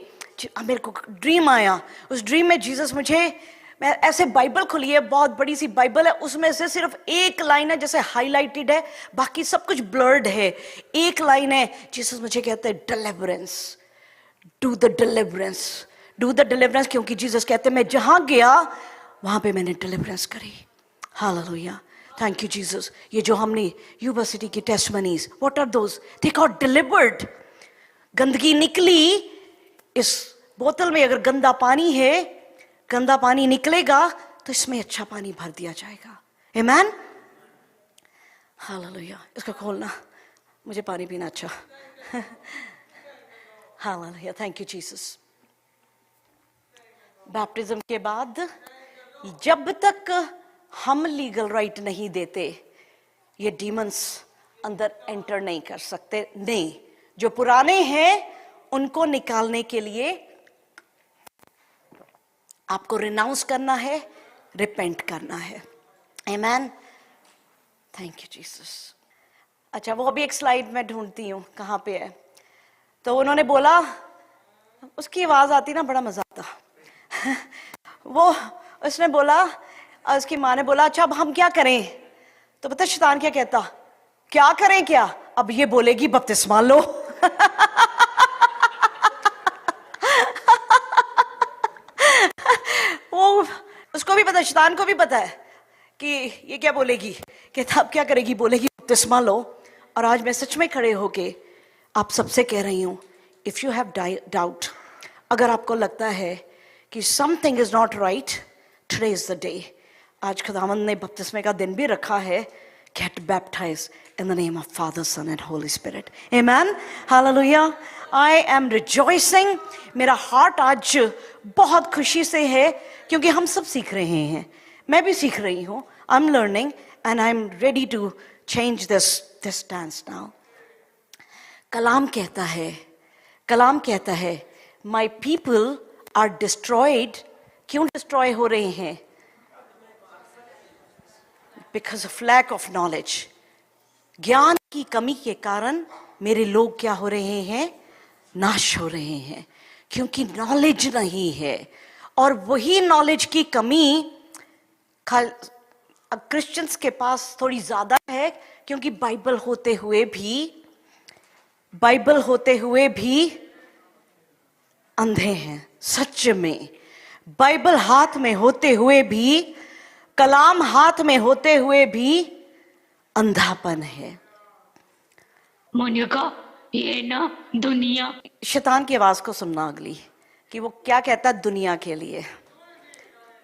मेरे को ड्रीम आया, उस ड्रीम में जीसस मुझे, मैं ऐसे बाइबल खुली है, बहुत बड़ी सी बाइबल है, उसमें से सिर्फ एक लाइन है जैसे हाईलाइटेड है, बाकी सब कुछ ब्लर्ड है। एक लाइन है, जीसस मुझे कहते हैं deliverance, do the deliverance, do the deliverance, क्योंकि जीसस कहते हैं मैं जहां गया वहां पे मैंने डिलीवरेंस करी। Hallelujah, thank you Jesus. ये जो हमने यूनिवर्सिटी की testimonies, what are those, they got delivered. गंदगी निकली, इस बोतल में अगर गंदा पानी है, गंदा पानी निकलेगा तो इसमें अच्छा पानी भर दिया जाएगा। आमीन, हालेलुया। इसको खोलना, मुझे पानी पीना अच्छा। Hallelujah, thank you Jesus. Baptism के बाद जब तक हम लीगल राइट नहीं देते, ये डीमंस अंदर एंटर नहीं कर सकते। नहीं, जो पुराने हैं उनको निकालने के लिए आपको रिनाउंस करना है, रिपेंट करना है। आमीन, थैंक यू जीसस। अच्छा, वो अभी एक स्लाइड में ढूंढती हूँ, कहाँ पे है। तो उन्होंने बोला, उसकी आवाज आती ना, बड़ा मजा आता। वो उसने बोला, उसकी माँ ने बोला अच्छा अब हम क्या करें। तो पता शैतान क्या कहता, क्या करें क्या, अब ये बोलेगी बपतिस्मा लो। वो उसको भी पता, शैतान को भी पता है कि ये क्या बोलेगी, कहता अब क्या करेगी, बोलेगी बपतिस्मा लो। और आज मैं सच में खड़े होके आप सबसे कह रही हूं, इफ यू हैव डाउट, अगर आपको लगता है कि something is not right, today is the day. आज खुदावंद ने बपतिस्मे का दिन भी रखा है। Get baptised in the name of Father, Son and Holy Spirit. Amen, hallelujah. I am rejoicing, मेरा हार्ट आज बहुत खुशी से है, क्योंकि हम सब सीख रहे हैं, मैं भी सीख रही हूँ। I am learning and I am ready to change this dance now. कलाम कहता है माई पीपल आर डिस्ट्रॉयड। क्यों डिस्ट्रॉय हो रहे हैं? Because of lack of knowledge. ज्ञान की कमी के कारण मेरे लोग क्या हो रहे हैं? नाश हो रहे हैं, क्योंकि नॉलेज नहीं है। और वही नॉलेज की कमी क्रिश्चियंस के पास थोड़ी ज्यादा है, क्योंकि बाइबल होते हुए भी अंधे हैं। सच में बाइबल हाथ में होते हुए भी, कलाम हाथ में होते हुए भी अंधापन है। मोनिका, ये ना दुनिया, शैतान की आवाज को सुनना अगली, कि वो क्या कहता है दुनिया के लिए।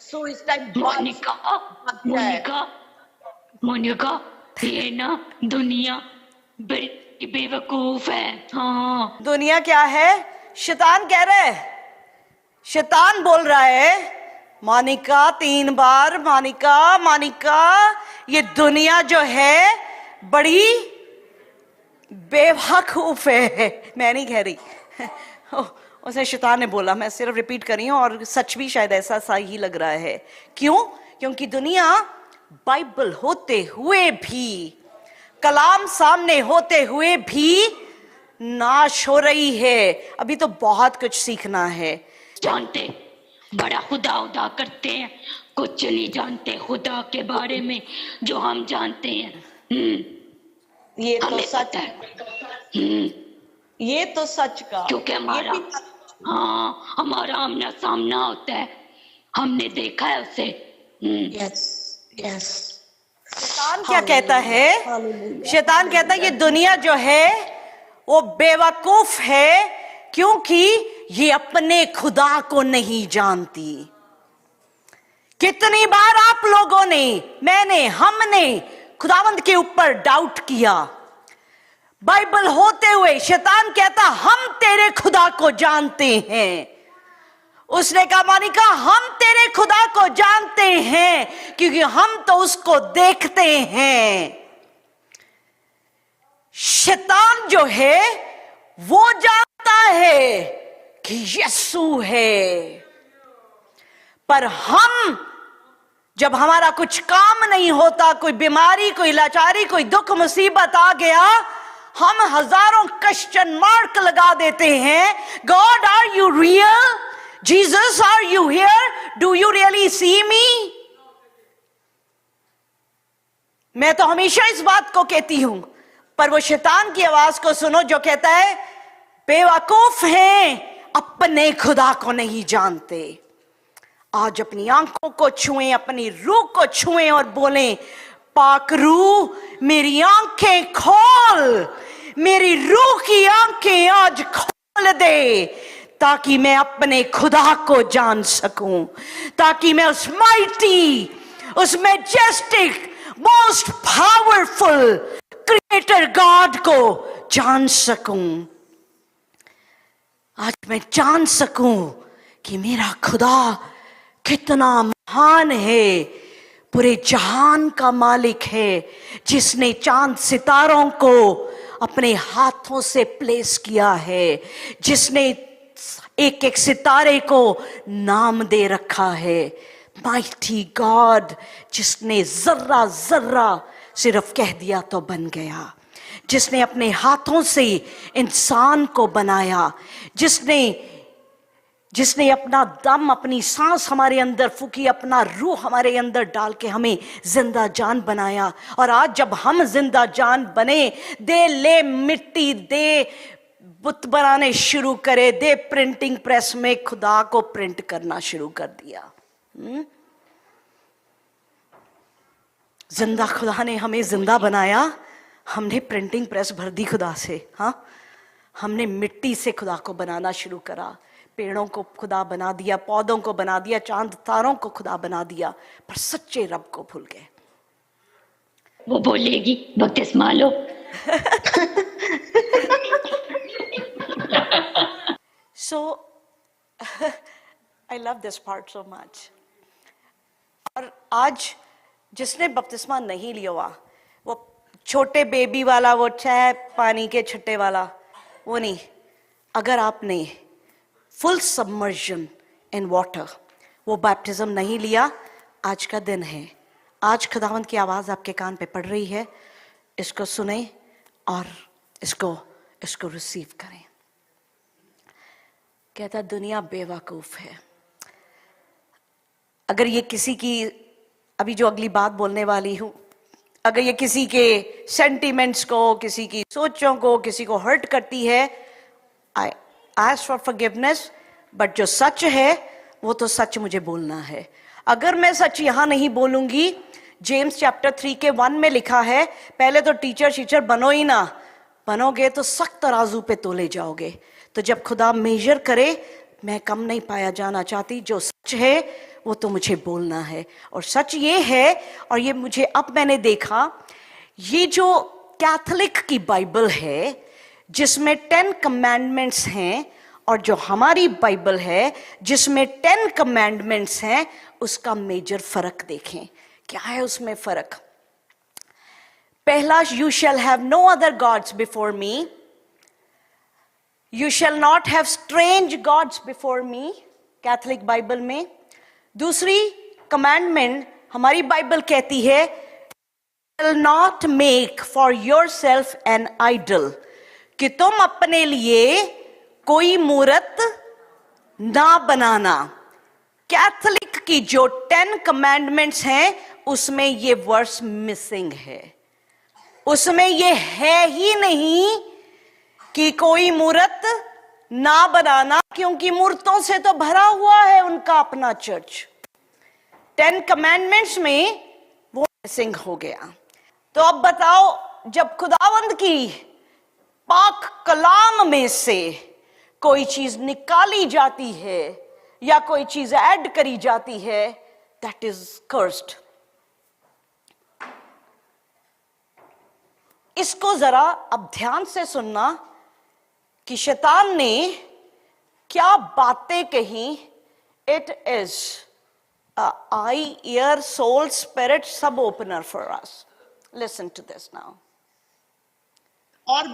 So it's like मोनिका, ये ना दुनिया बेवकूफ है। हाँ, दुनिया क्या है? शैतान कह रहा है, शैतान बोल रहा है मोनिका 3 बार, मोनिका, ये दुनिया जो है बड़ी बेवकूफ है, मैं नहीं कह रही। उसे शैतान ने बोला, मैं सिर्फ रिपीट कर रही हूं, और सच भी शायद ऐसा सा ही लग रहा है। क्यों? क्योंकि दुनिया बाइबल होते हुए भी, कलाम सामने होते हुए भी नाश हो रही है। अभी तो बहुत कुछ सीखना है। जानते बड़ा खुदा उदा करते हैं, कुछ नहीं जानते खुदा के बारे में जो हम जानते हैं। ये तो हमें सच पता है। ये तो सच का, क्योंकि हमारा आमना सामना होता है, हमने देखा है उसे। Yes yes. शैतान क्या कहता है? शैतान कहता है ये दुनिया जो है वो बेवकूफ है, क्योंकि ये अपने खुदा को नहीं जानती। कितनी बार आप लोगों ने, मैंने, हमने खुदावंद के ऊपर डाउट किया। बाइबल होते हुए शैतान कहता हम तेरे खुदा को जानते हैं। उसने कहा, मोनिका, हम तेरे खुदा को जानते हैं क्योंकि हम तो उसको देखते हैं। शैतान जो है वो जानता है कि यीशु है, पर हम, जब हमारा कुछ काम नहीं होता, कोई बीमारी, कोई लाचारी, कोई दुख मुसीबत आ गया, हम हजारों क्वेश्चन मार्क लगा देते हैं। God, are you real? Jesus, are you here? Do you really see me? मैं तो हमेशा इस बात को कहती हूं, पर वो शैतान की आवाज को सुनो जो कहता है बेवकूफ हैं, अपने खुदा को नहीं जानते। आज अपनी आंखों को छुएं, अपनी रूह को छुएं और बोलें, पाक रूह मेरी आंखें खोल, मेरी रूह की आंखें आज खोल दे, ताकि मैं अपने खुदा को जान सकूं, ताकि मैं उस माइटी, उस majestic, most powerful creator God को जान सकूं। आज मैं जान सकूं कि मेरा खुदा कितना महान है, पूरे जहान का मालिक है, जिसने चांद सितारों को अपने हाथों से प्लेस किया है, जिसने एक एक सितारे को नाम दे रखा है। माइटी गॉड, जिसने जर्रा जर्रा सिर्फ कह दिया तो बन गया, जिसने अपने हाथों से इंसान को बनाया, जिसने अपना दम, अपनी सांस हमारे अंदर फूकी, अपना रूह हमारे अंदर डाल के हमें जिंदा जान बनाया। और आज जब हम जिंदा जान बने, दे ले मिट्टी, दे बुत बनाने शुरू करे, दे प्रिंटिंग प्रेस में खुदा को प्रिंट करना शुरू कर दिया। जिंदा खुदा ने हमें जिंदा बनाया, हमने प्रिंटिंग प्रेस भर दी खुदा से। हाँ, हमने मिट्टी से खुदा को बनाना शुरू करा, पेड़ों को खुदा बना दिया, पौधों को बना दिया, चांद तारों को खुदा बना दिया, पर सच्चे रब को भूल गए। वो बोलेगी बपतिस्मा लो। So I love this part so much. और आज जिसने बपतिस्मा नहीं लिया हुआ, वो छोटे बेबी वाला, वो चाहे पानी के छट्टे वाला, वो नहीं, अगर आपने फुल सबमर्जन इन वाटर, वो बैप्टिज्म नहीं लिया, आज का दिन है। आज खुदावंद की आवाज आपके कान पे पड़ रही है, इसको सुने और इसको रिसीव करें। कहता दुनिया बेवकूफ है। अगर ये किसी की, अभी जो अगली बात बोलने वाली हूं, अगर ये किसी के सेंटिमेंट्स को, किसी की सोचों को, किसी को हर्ट करती है, I ask for forgiveness, but जो सच है वो तो सच मुझे बोलना है। अगर मैं सच यहां नहीं बोलूंगी, जेम्स चैप्टर 3 के 1 में लिखा है, पहले तो टीचर बनो ही ना, बनोगे तो सख्त तराजू पे तोले जाओगे। तो जब खुदा मेजर करे, मैं कम नहीं पाया जाना चाहती, जो सच है वो तो मुझे बोलना है। और सच ये है, और ये मुझे अब मैंने देखा, ये जो कैथोलिक की बाइबल है जिसमें 10 कमांडमेंट्स हैं, और जो हमारी बाइबल है जिसमें 10 कमांडमेंट्स हैं, उसका मेजर फर्क देखें। क्या है उसमें फर्क? पहला, you shall have no other gods before me. You shall not have strange gods before me. Catholic Bible में। दूसरी कमांडमेंट हमारी बाइबल कहती है, shall not make for yourself an idol, कि तुम अपने लिए कोई मूर्त ना बनाना। कैथलिक की जो 10 कमांडमेंट्स हैं उसमें ये वर्स मिसिंग है। उसमें ये है ही नहीं कि कोई मूर्त ना बनाना, क्योंकि मूर्तों से तो भरा हुआ है उनका अपना चर्च। 10 कमांडमेंट्स में वो मिसिंग हो गया। तो अब बताओ, जब खुदावंद की पाक कलाम में से कोई चीज निकाली जाती है या कोई चीज ऐड करी जाती है, दैट इज कर्स्ड। इसको जरा अब ध्यान से सुनना कि शैतान ने क्या बातें कही। It is eye, ear, soul, spirit, सब opener for us. Listen to this now. और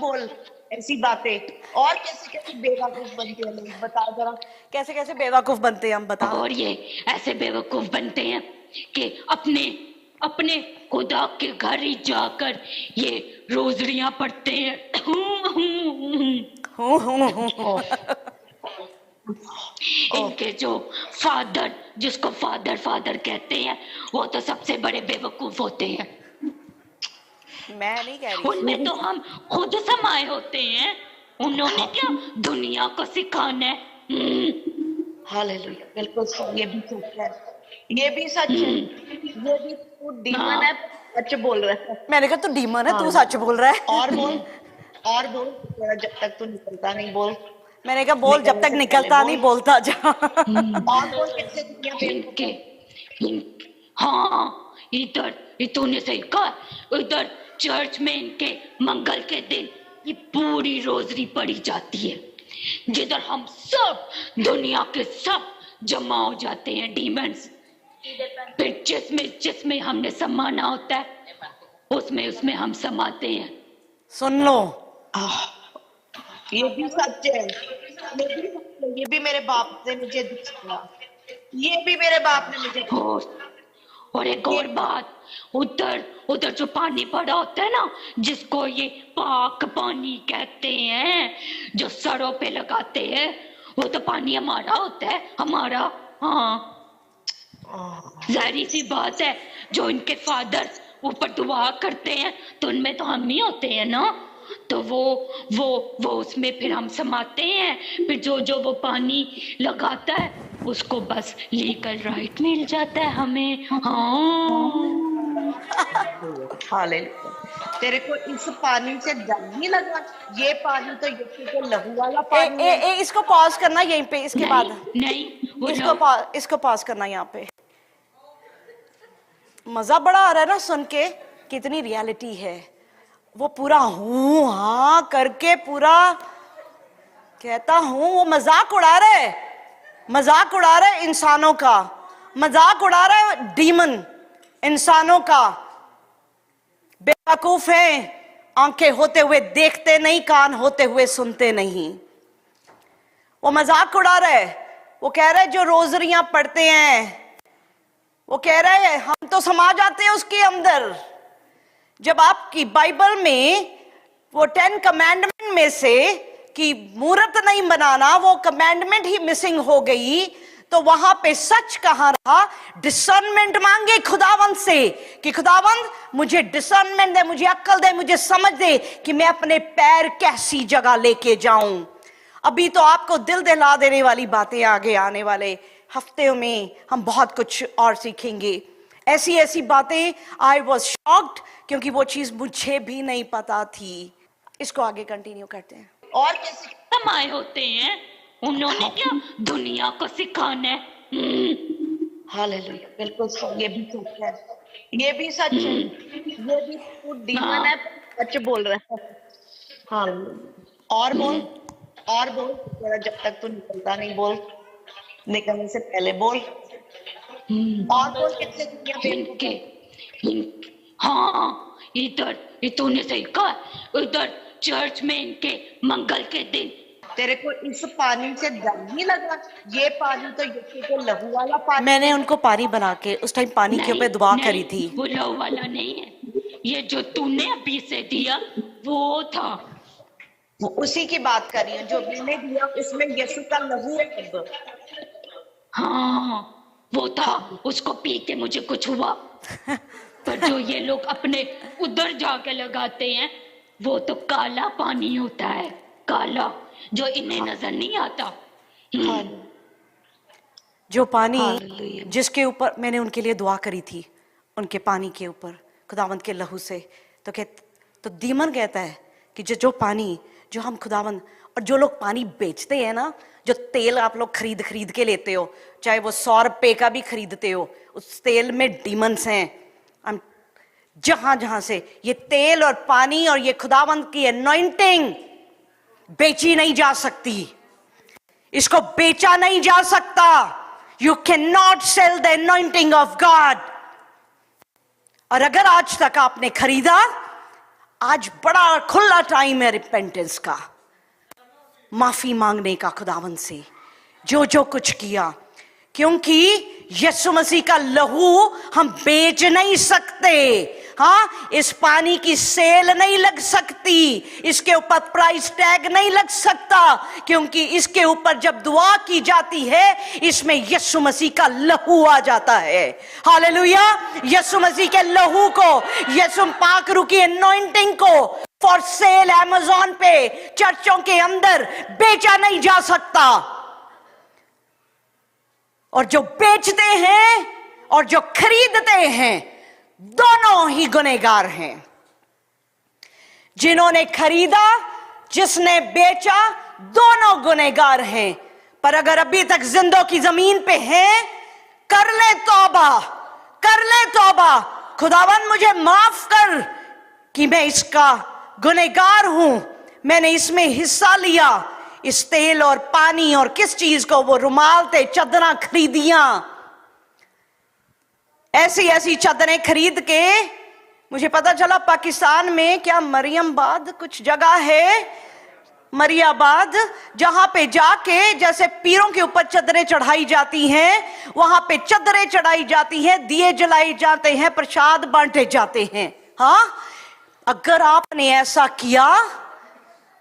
बोल ऐसी बातें। और कैसे कैसे बेवकूफ बनते हैं लोग, बताओ जरा। कैसे कैसे बेवकूफ बनते हैं हम, बताओ। और ये ऐसे बेवकूफ बनते हैं कि अपने अपने खुदा के घर ही जाकर ये रोजरियां पढ़ते हैं। इनके जो फादर, जिसको फादर फादर कहते हैं, वो तो सबसे बड़े बेवकूफ होते हैं। मैं नहीं कह रही, उनमें तो हम खुद समाये होते हैं, उन्होंने क्या दुनिया को सिखाना है। हालेलुया, बिल्कुल सही। ये भी सच है, ये भी सच है। ये भी तू डीमन है, सच बोल रहा है। मैंने कहा तू डीमन है, तू सच बोल रहा है। और बोल जब तक तू निकलता नहीं बोल। मैंने कहा बोल, जब तक निकलता नहीं बोलता जा। और बोल कैसे दुनिया इनके हाँ, इधर तूने सही कहा, इधर चर्च में इनके मंगल के दिन ये पूरी रोजरी पढ़ी जाती है, जिधर हम सब दुनिया के सब जमा हो जाते हैं डीमंस। फिर जिसमें हमने समाना होता है, उसमें हम समाते हैं। सुन लो, ये भी सच है, ये भी मेरे बाप ने मुझे दिखाया, ये भी मेरे बाप ने मुझे। और एक और बात, उधर जो पानी पड़ा होता है ना, जिसको ये पाक पानी कहते हैं, जो सरों पे लगाते हैं, वो तो पानी हमारा होता है, हमारा। हाँ, जाहिर सी बात है, जो इनके फादर ऊपर दुआ करते हैं तो उनमें तो हम ही होते हैं ना, तो वो उसमें फिर हम समाते हैं। फिर जो वो पानी लगाता है उसको बस लीगल राइट मिल जाता है हमें। हालेलुया। तेरे को इस पानी से डर नहीं लगा? ये पानी तो यीशु के लहू वाला पानी है। इसको पॉज करना यहीं पे, इसके बाद नहीं, इसको पॉज करना यहाँ पे। मजा बड़ा आ रहा है ना सुन के, कितनी रियलिटी है। वो पूरा हूं हाँ करके पूरा कहता हूं, वो मजाक उड़ा रहे इंसानों का, मजाक उड़ा रहे डीमन इंसानों का। बेवकूफ हैं, आंखें होते हुए देखते नहीं, कान होते हुए सुनते नहीं। वो मजाक उड़ा रहे, वो कह रहे जो रोजरियां पढ़ते हैं, वो कह रहे हैं हम तो समा जाते हैं उसके अंदर। जब आपकी बाइबल में वो 10 कमांडमेंट में से कि मूर्त नहीं बनाना, वो कमांडमेंट ही मिसिंग हो गई, तो वहां पे सच कहां रहा? डिसर्नमेंट मांगे खुदावंद से कि खुदावंद मुझे डिसर्नमेंट दे, मुझे अक्ल दे, मुझे समझ दे कि मैं अपने पैर कैसी जगह लेके जाऊं। अभी तो आपको दिल दहला देने वाली बातें आगे आने वाले हफ्ते में हम बहुत कुछ और सीखेंगे। ऐसी बातें, आई वॉज शॉक्ड, क्योंकि वो चीज मुझे भी नहीं पता थी। इसको आगे कंटिन्यू करते हैं। और कैसे समाये होते हैं, उन्होंने क्या दुनिया को सिखाना है। हालेलुया, बिल्कुल सही। ये भी सच है, ये भी सच है। ये भी तू डीमन है, सच बोल रहा है। हालेलुया। और बोल जब तक तू निकलता नहीं बोल, निकलने से पहले बोल। और बोल कैसे दुनिया हाँ, इधर ये तूने सही कहा, उधर चर्च में इनके मंगल के दिन तेरे को इस पानी से डर नहीं लगा? ये पानी तो यीशु के लहू वाला पानी। मैंने उनको पानी बना के उस टाइम पानी के ऊपर दुआ करी थी। वो लहू वाला नहीं है, ये जो तूने अभी से दिया वो था। उसी की बात कर रही हूँ, जो मैंने दिया उसमें यीशु का लहू है अब। हाँ वो था, उसको पी के मुझे कुछ हुआ। पर जो ये लोग अपने उधर जाके लगाते हैं वो तो काला पानी होता है, काला, जो इन्हें नजर नहीं आता। जो पानी जिसके ऊपर मैंने उनके लिए दुआ करी थी, उनके पानी के ऊपर खुदावंद के लहू से, तो दीमन कहता है कि जो पानी जो हम खुदावंद, और जो लोग पानी बेचते हैं ना, जो तेल आप लोग खरीद के लेते हो, चाहे वो 100 रुपए का भी खरीदते हो, उस तेल में डीमंस हैं। जहां से ये तेल और पानी और ये खुदावंद की एनॉइंटिंग बेची नहीं जा सकती, इसको बेचा नहीं जा सकता। You can not sell the anointing of God. और अगर आज तक आपने खरीदा, आज बड़ा खुला टाइम है रिपेंटेंस का, माफी मांगने का खुदावंद से जो कुछ किया, क्योंकि यीशु मसीह का लहू हम बेच नहीं सकते। हाँ, इस पानी की सेल नहीं लग सकती, इसके ऊपर प्राइस टैग नहीं लग सकता, क्योंकि इसके ऊपर जब दुआ की जाती है इसमें यीशु मसीह का लहू आ जाता है। हालेलुया। यीशु मसीह के लहू को, यीशु पाक रूह की एनॉइंटिंग को फॉर सेल अमेज़न पे चर्चों के अंदर बेचा नहीं जा सकता। और जो बेचते हैं और जो खरीदते हैं दोनों ही गुनहगार हैं। जिन्होंने खरीदा, जिसने बेचा, दोनों गुनहगार हैं। पर अगर अभी तक जिंदों की जमीन पे हैं, कर ले तौबा, कर ले तौबा। खुदावन मुझे माफ कर कि मैं इसका गुनहगार हूं, मैंने इसमें हिस्सा लिया, इस तेल और पानी और किस चीज को, वो रुमाल थे, चादरें खरीदियां, ऐसी चादरें खरीद के। मुझे पता चला पाकिस्तान में क्या मरियमाबाद कुछ जगह है, मरियाबाद, जहां पे जाके जैसे पीरों के ऊपर चादरें चढ़ाई जाती हैं, वहां पे चादरें चढ़ाई जाती हैं, दिए जलाए जाते हैं, प्रसाद बांटे जाते हैं। हाँ, अगर आपने ऐसा किया,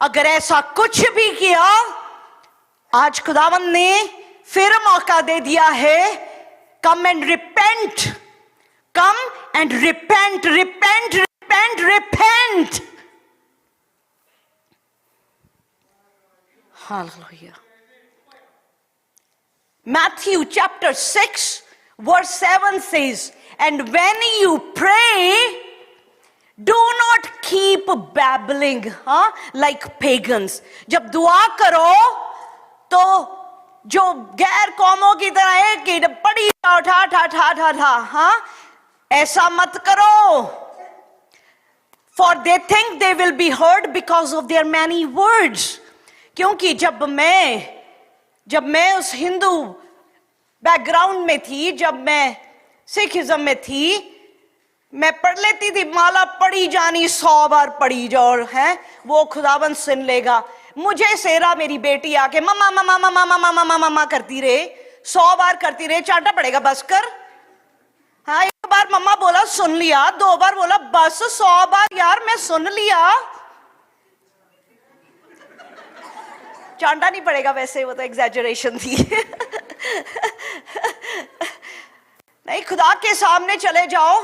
अगर ऐसा कुछ भी किया, आज खुदावंद ने फिर मौका दे दिया है, come and repent, come and repent, repent, repent, repent. Hallelujah. Matthew chapter 6 verse 7 says, and when you pray, do not keep babbling, like pagans. जब दुआ करो तो जो गैर कौमों की तरह है कि पड़ी जाओ ठा ठा ठा ठा ठा, हाँ, ऐसा मत करो। For they think they will be heard because of their many words. क्योंकि जब मैं उस हिंदू बैकग्राउंड में थी, जब मैं सिखिज्म में थी, मैं पढ़ लेती थी, माला पढ़ी जानी 100 बार पढ़ी जाओ, है वो खुदाबंद सुन लेगा। मुझे सेरा मेरी बेटी आके मम्मा मम्मा मम्मा मम्मा मम्मा मम्मा करती रहे, 100 बार करती रहे, चाटा पड़ेगा बस कर। हाँ, एक बार मम्मा बोला सुन लिया, 2 बार बोला बस, 100 बार यार मैं सुन लिया, चांटा नहीं पड़ेगा। वैसे वो तो एग्जैजरेशन थी। नहीं, खुदा के सामने चले जाओ,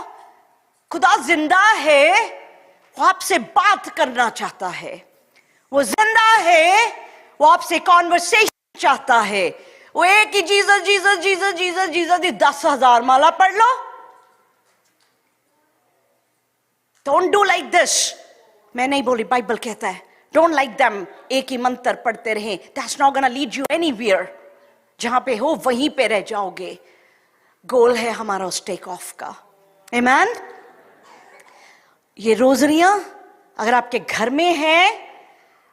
खुदा जिंदा है, वो आपसे बात करना चाहता है, वो जिंदा है, वो आपसे कॉन्वर्सेशन चाहता है। वो एक ही Jesus Jesus Jesus Jesus Jesus दी 10,000 माला पढ़ लो। Don't do like this. मैं नहीं बोली, बाइबल कहता है डोंट लाइक देम। एक ही मंत्र पढ़ते रहें, that's not gonna lead you anywhere. जहां पे हो वहीं पे रह जाओगे। गोल है हमारा उस टेक ऑफ का। आमीन। ये रोजरियां अगर आपके घर में है,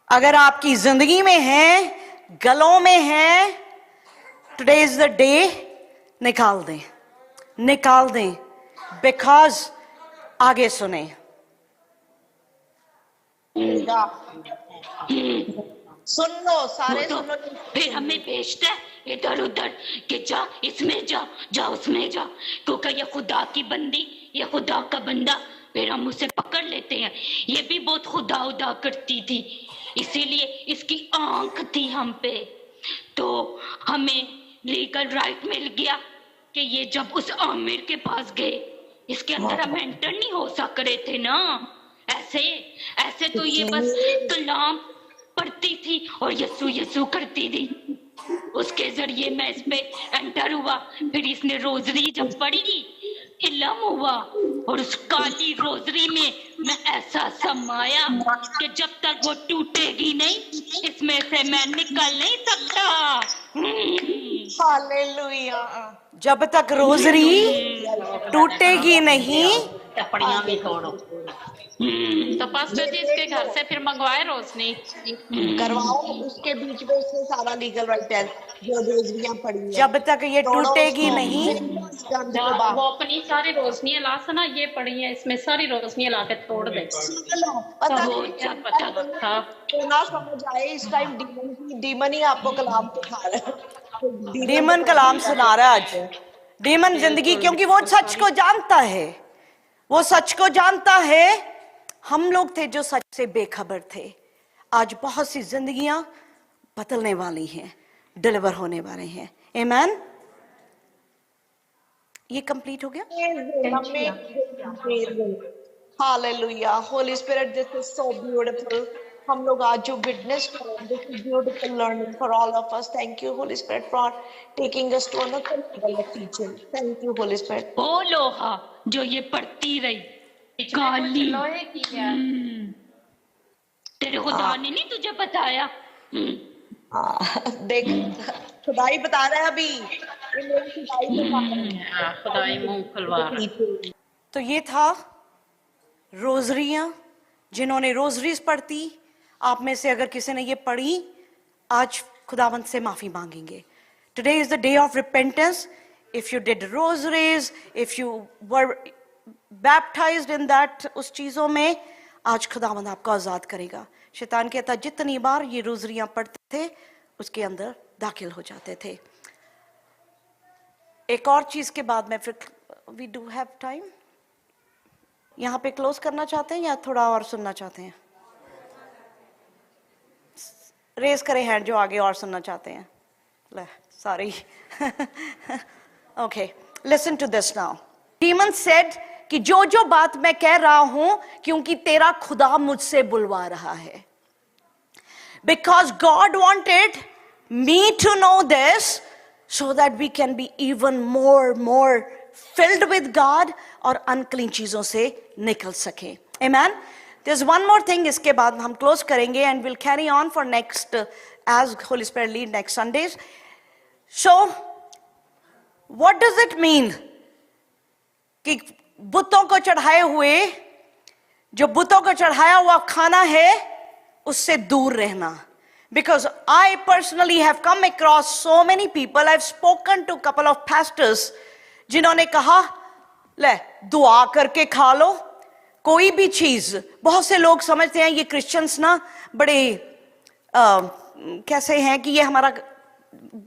अगर आपकी जिंदगी में है, गलों में है, टुडे इज द डे, निकाल दें, निकाल दें। बिकॉज आगे सुने, मिलेगा। सुन लो सारे, वो तो सुन लो। फिर हमें भेजता है इधर उधर कि जा इसमें जा, जा उसमें जा, क्योंकि ये खुदा की बंदी, ये खुदा का बंदा, फिर हम उसे पकड़ लेते हैं। ये भी बहुत खुदा उदा करती थी, इसीलिए इसकी आंख थी हम पे, तो हमें लीगल राइट मिल गया कि ये जब उस आमिर के पास गए, इसके अंदर हम एंटर नहीं हो सक रहे थे ना, ऐसे ऐसे तो ये बस कलाम पढ़ती थी और यस्सु यस्सु करती थी, उसके जरिए मैं इस पे एंटर हुआ। फिर इसने रोजरी जब पढ़ी, इल्म हुआ, और उस काली रोजरी में मैं ऐसा समाया कि जब तक वो टूटेगी नहीं, इसमें से मैं निकल नहीं सकता। हालेलुया। जब तक रोजरी टूटेगी नहीं, टपड़ियां भी तोड़ो। तो पास्टर जी इसके घर से फिर मंगवाए रोशनी। करवाओ, उसके बीच में उसने सारा लीगल राइट है, जो रोजरियां पड़ी हैं। जब तक ये तोड़ो टूटेगी उसको। नहीं, गंद को बाहर। वो अपनी सारी रोशनियां ला सना, ये पड़ी है इसमें सारी रोशनियां ला के तोड़ दे। पता वो नहीं जब पता था तो ना समझ आए इस टाइम, डीमन ही आपको कलाम दिखा रहा है। डीमन कलाम सुना रहा है आज। डीमन जिंदगी, क्योंकि वो सच को जानता है, वो सच को जानता है। हम लोग थे जो सच से बेखबर थे। आज बहुत सी जिंदगियां बदलने वाली हैं, डिलीवर होने वाले हैं। आमीन। ये कंप्लीट हो गया। Hallelujah. Holy Spirit, this is so beautiful. हम लोग आज जो विटनेस करें, this is beautiful learning for all of us. Thank you Holy Spirit for taking us to another level of teaching. Thank you Holy Spirit. वो लोहा जो ये पढ़ती रही, काली, लोहे की है। तेरे खुदा ने नहीं तुझे बताया? देख, खुदाई बता रहा है अभी, ये मेरी खुदाई बता रहा है। खुदाई मुंह खुलवा रहा है। तो ये था रोजरियां, जिन्होंने रोजरीज पढ़ती, आप में से अगर किसी ने ये पढ़ी, आज खुदावंत से माफी मांगेंगे। Today is the day of repentance. If you did rosaries, if you were baptized in that, उस चीजों में आज खुदावंत आपको आजाद करेगा। शैतान कहता जितनी बार ये रोजरियां पढ़ते थे, उसके अंदर दाखिल हो जाते थे। एक और चीज के बाद में फिर वी डू हैव टाइम, यहां पे क्लोज करना चाहते हैं या थोड़ा और सुनना चाहते हैं? रेज करें हैंड जो आगे और सुनना चाहते हैं। Sorry. Okay, listen to this now. Demon said कि जो जो बात मैं कह रहा हूं, क्योंकि तेरा खुदा मुझसे बुलवा रहा है। Because God wanted me to know this, so that we can be even more filled with God और unclean चीजों से निकल सके। Amen. There's one more thing, इसके बाद हम close करेंगे and we'll carry on for next, as Holy Spirit lead next Sundays. So, what does it mean? कि बुतों को चढ़ाए हुए, जो बुतों को चढ़ाया हुआ खाना है, उससे दूर रहना। Because I personally have come across so many people, I've spoken to a couple of pastors, जिन्होंने कहा ले दुआ करके खा लो कोई भी चीज। बहुत से लोग समझते हैं ये क्रिश्चियंस ना बड़े कैसे हैं कि ये हमारा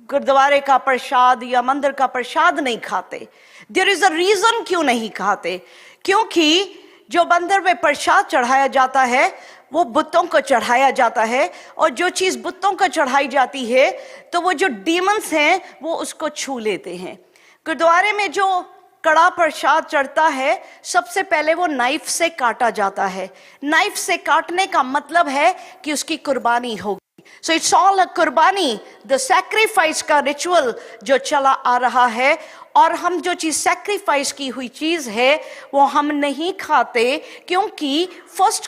गुरुद्वारे का प्रसाद या मंदिर का प्रसाद नहीं खाते। देयर इज अ रीजन क्यों नहीं खाते, क्योंकि जो मंदिर में प्रसाद चढ़ाया जाता है वो बुतों को चढ़ाया जाता है, और जो चीज बुतों को चढ़ाई जाती है तो वो जो डीमंस हैं वो उसको छू लेते हैं। गुरुद्वारे में जो कड़ा प्रसाद चढ़ता है, सबसे पहले वो नाइफ से काटा जाता है। नाइफ से काटने का मतलब है कि उसकी कुर्बानी होगी। सो इट्स ऑल अ कुर्बानी, द सैक्रिफाइस का रिचुअल जो चला आ रहा है। और हम जो चीज सैक्रिफाइस की हुई चीज है वो हम नहीं खाते, क्योंकि First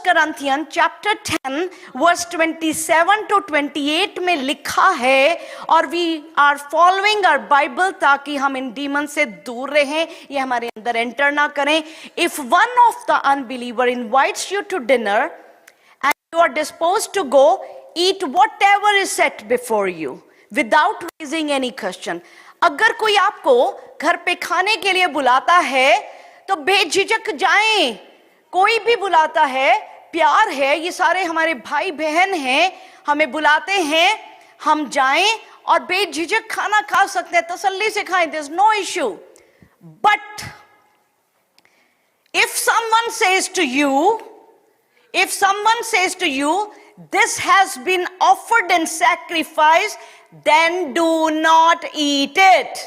Corinthians chapter 10 verse 27 to 28 में लिखा है, और we are following our Bible ताकि हम इन डीमन से दूर रहें, ये हमारे अंदर एंटर ना करें। If one of the unbeliever invites you to dinner and you are disposed to go, eat whatever is set before you without raising any question. अगर कोई आपको घर पे खाने के लिए बुलाता है तो बेझिझक जाएं, कोई भी बुलाता है, प्यार है, ये सारे हमारे भाई बहन हैं, हमें बुलाते हैं, हम जाएं और बेझिझक खाना खा सकते हैं, तसल्ली से खाएं, there is no issue. But if someone says to you, this has been offered and sacrificed, then do not eat it.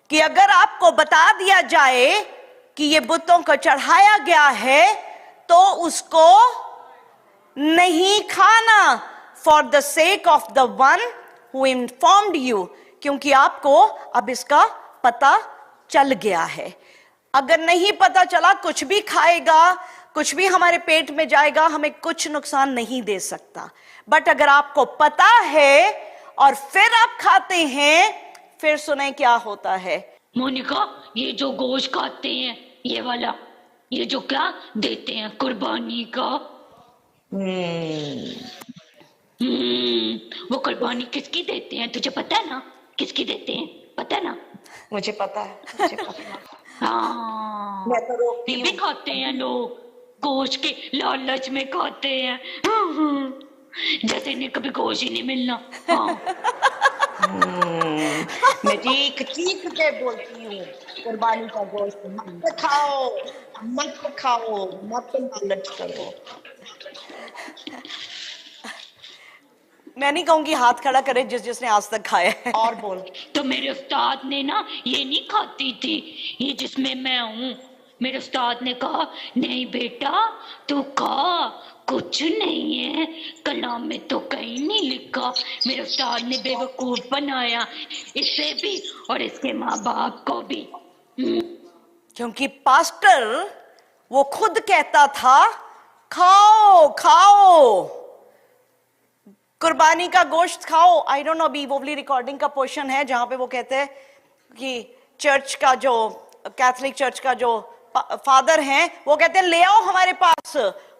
कि अगर आपको बता दिया जाए कि ये बुतों को चढ़ाया गया है तो उसको नहीं खाना, for the sake of the one who informed you, क्योंकि आपको अब इसका पता चल गया है. अगर नहीं पता चला, कुछ भी खाएगा, कुछ भी हमारे पेट में जाएगा, हमें कुछ नुकसान नहीं दे सकता. बट अगर आपको पता है और फिर आप खाते हैं, फिर सुने क्या होता है. मोनिका, ये जो गोश्त खाते हैं, ये वाला, ये जो क्या देते हैं कुर्बानी का, वो कुर्बानी किसकी देते हैं? तुझे पता है ना किसकी देते हैं? पता है ना? मुझे पता है, मुझे पता है. हाँ, मैं तो रोकती ये भी हूँ. खाते हैं लोग, गोश्त के लालच में खाते हैं. जैसे इन्हें कभी गोश्त ही नहीं मिलना. हाँ. मैं चीख चीख के बोलती हूँ, कुर्बानी का गोश्त मत खाओ, मत खाओ, मत लालच करो. मैं नहीं कहूंगी हाथ खड़ा करे जिसने आज तक खाया है. और बोल. तो मेरे उस्ताद ने ना ये नहीं खाती थी, ये जिसमें मैं हूँ. मेरे उस्ताद ने कहा नहीं बेटा तू खा, कुछ नहीं है, कलाम में तो कहीं नहीं लिखा. मेरे उस्ताद ने बेवकूफ बनाया इसे भी और इसके माँ बाप को भी. क्योंकि पास्टर वो खुद कहता था खाओ खाओ, कुर्बानी का गोश्त खाओ. आई डोंट नो, अभी वोवली रिकॉर्डिंग का पोर्शन है जहां पे वो कहते हैं कि चर्च का जो कैथोलिक चर्च का जो फादर हैं, वो कहते हैं ले आओ हमारे पास,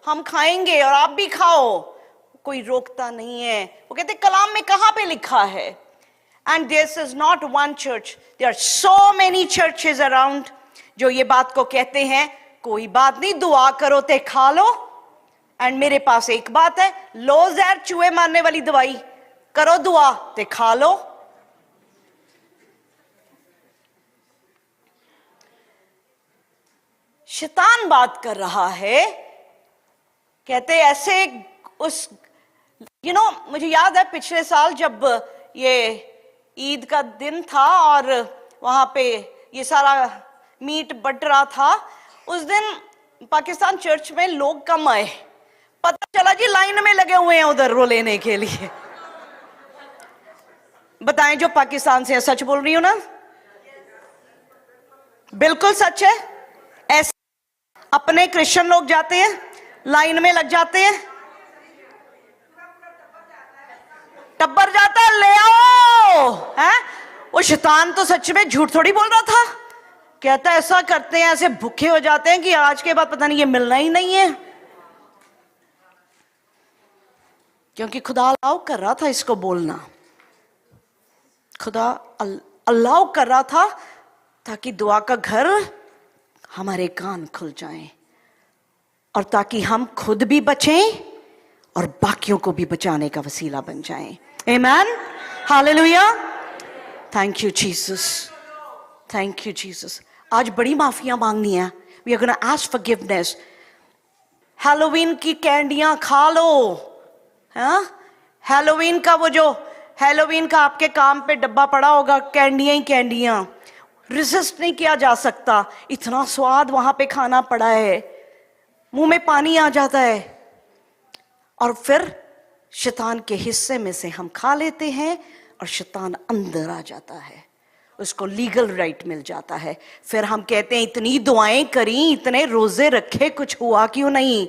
हम खाएंगे और आप भी खाओ, कोई रोकता नहीं है. वो कहते हैं कलाम में कहां पे लिखा है. And this is not one church, there are so many churches around जो ये बात को कहते हैं कोई बात नहीं, दुआ करो ते खा लो. एंड मेरे पास एक बात है, लो जहर चूहे मारने वाली दवाई, करो दुआ ते खा लो. शैतान बात कर रहा है, कहते ऐसे उस मुझे याद है पिछले साल जब ये ईद का दिन था और वहां पे ये सारा मीट बट रहा था, उस दिन पाकिस्तान चर्च में लोग कम आए. पता चला जी लाइन में लगे हुए हैं उधर वो लेने के लिए. बताएं जो पाकिस्तान से है, सच बोल रही हूं ना? बिल्कुल सच है. ऐसे अपने क्रिश्चियन लोग जाते हैं, लाइन में लग जाते हैं, टब्बर जाता है, ले आओ. हैं? वो शैतान तो सच में झूठ थोड़ी बोल रहा था. कहता है ऐसा करते हैं, ऐसे भूखे हो जाते हैं कि आज के बाद पता नहीं ये मिलना ही नहीं है. क्योंकि खुदा अलाउ कर रहा था इसको बोलना, खुदा अलाउ कर रहा था ताकि दुआ का घर हमारे कान खुल जाएं और ताकि हम खुद भी बचें और बाकियों को भी बचाने का वसीला बन जाएं. आमीन, hallelujah. Thank you Jesus, thank you Jesus. आज बड़ी माफियां मांगनी है. We are gonna ask forgiveness. Halloween की कैंडियां खा लो. हाँ, हैलोवीन का वो जो हैलोवीन का आपके काम पे डब्बा पड़ा होगा, कैंडियां ही कैंडियां, रिजिस्ट नहीं किया जा सकता. इतना स्वाद वहां पे खाना पड़ा है, मुंह में पानी आ जाता है. और फिर शैतान के हिस्से में से हम खा लेते हैं और शैतान अंदर आ जाता है, उसको लीगल राइट मिल जाता है. फिर हम कहते हैं इतनी दुआएं करी, इतने रोजे रखे, कुछ हुआ क्यों नहीं?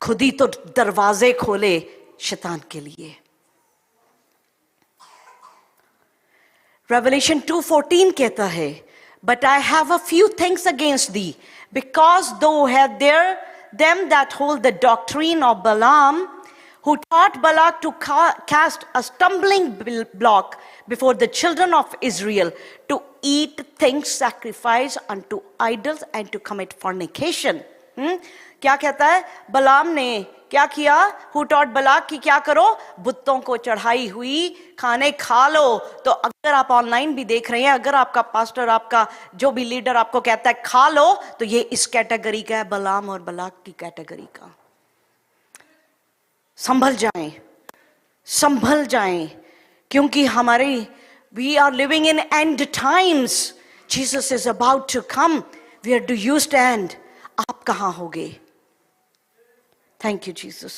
खुद ही तो दरवाजे खोले शैतान के लिए. Revelation 2:14 कहता है, but I have a few things against thee, because thou have there them that hold the doctrine of Balaam, who taught Balak to cast a stumbling block before the children of Israel to eat things sacrificed unto idols and to commit fornication. क्या कहता है? बलाम ने क्या किया? Who taught Balak कि क्या करो? बुतों को चढ़ाई हुई खाने खा लो. तो अगर आप ऑनलाइन भी देख रहे हैं, अगर आपका पास्टर, आपका जो भी लीडर आपको कहता है खा लो, तो ये इस कैटेगरी का है, बलाम और बलाक की कैटेगरी का. संभल जाएं, संभल जाएं, क्योंकि हमारी we are living in end times. Jesus is about to come. Where do you stand? आप कहां होगे? Thank you, Jesus.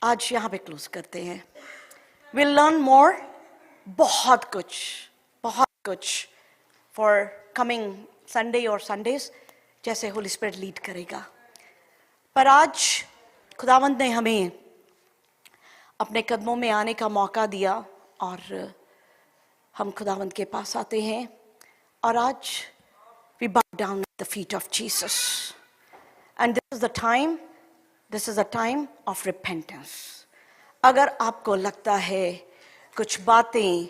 आज यहां पे क्लोज करते हैं. We'll learn more. बहुत कुछ for coming Sunday or Sundays, जैसे Holy Spirit lead करेगा. पर आज खुदावंद ने हमें अपने कदमों में आने का मौका दिया और हम खुदावंद के पास आते हैं और आज we bow down at the feet of Jesus. And this is a time of repentance. अगर आपको लगता है कुछ बातें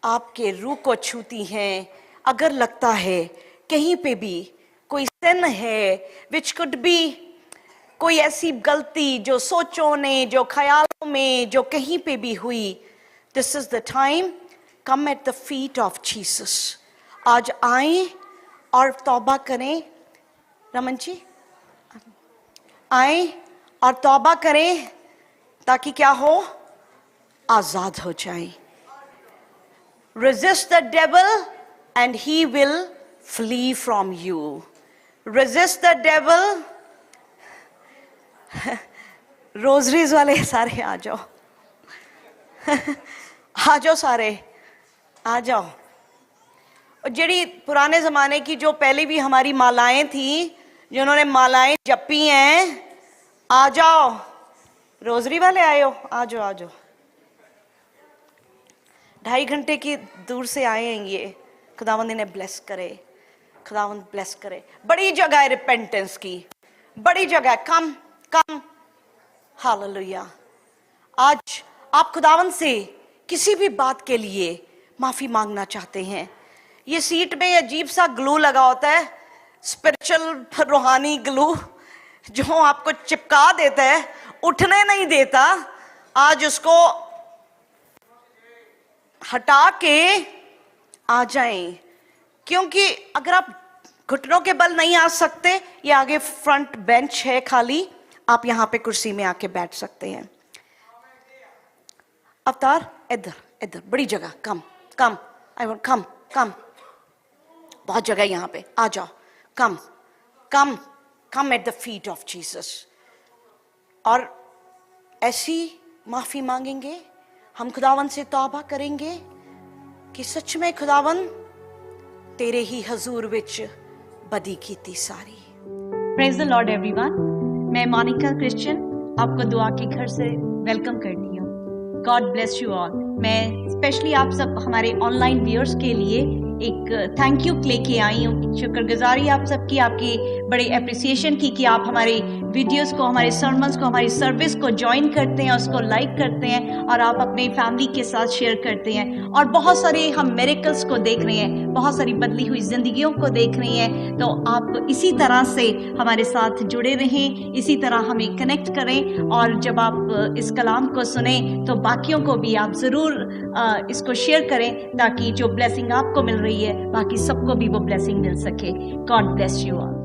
आपके रूह को छूती हैं, अगर लगता है कहीं पे भी कोई sin है, which could be कोई ऐसी गलती जो सोचों ने, जो ख्यालों में, जो कहीं पे भी हुई, this is the time. Come at the feet of Jesus. आज आएं और तौबा करें. रमन जी आएं और तौबा करें ताकि क्या हो? आजाद हो जाएं. Resist the devil and he will flee from you. Resist the devil. रोजरीज वाले सारे आ जाओ. आ जाओ सारे, आ जाओ. और जेड़ी पुराने जमाने की जो पहले भी हमारी मालाएं थी, जिन्होंने मालाएं जपी हैं, आ जाओ. रोजरी वाले आए हो, आ जाओ, आ जाओ. 2.5 घंटे की दूर से आए हैं ये. खुदावंद इन्हें ब्लेस करे, खुदावंद ब्लेस करे. बड़ी जगह है रिपेंटेंस की, बड़ी जगह. कम हालेलुया. आज आप खुदावंद से किसी भी बात के लिए माफी मांगना चाहते हैं. ये सीट में अजीब सा ग्लू लगा होता है, स्पिरिचुअल रूहानी ग्लू, जो आपको चिपका देता है, उठने नहीं देता. आज उसको हटा के आ जाएं, क्योंकि अगर आप घुटनों के बल नहीं आ सकते, ये आगे फ्रंट बेंच है खाली, आप यहां पे कुर्सी में आके बैठ सकते हैं. अवतार इधर इधर, बड़ी जगह. Come I want come. बहुत जगह यहां पे, आ जाओ. Come at the feet of Jesus. और ऐसी माफी मांगेंगे हम, खुदावन से तौबा करेंगे कि सच में खुदावन तेरे ही हजूर विच बदी कीती सारी. Praise the Lord everyone. मैं मोनिका क्रिश्चियन आपको दुआ के घर से वेलकम करती हूँ. God bless you all. मैं स्पेशली आप सब हमारे ऑनलाइन व्यूअर्स के लिए एक थैंक यू लेके आई हूँ. शुक्रगुजारी आप सबकी, आपकी बड़े अप्रिसिएशन की कि आप हमारे वीडियोस को, हमारे सर्मन्स को, हमारी सर्विस को ज्वाइन करते हैं, उसको लाइक करते हैं और आप अपने फैमिली के साथ शेयर करते हैं. और बहुत सारे हम मिरेकल्स को देख रहे हैं, बहुत सारी बदली हुई जिंदगियों को देख रहे हैं. तो आप इसी तरह से हमारे साथ जुड़े रहें, इसी तरह हमें कनेक्ट करें. और जब आप इस कलाम को सुने तो बाकियों को भी आप ज़रूर इसको शेयर करें, ताकि जो ब्लेसिंग आपको मिल रही है बाकी सबको भी वो ब्लेसिंग मिल सके. God bless you all.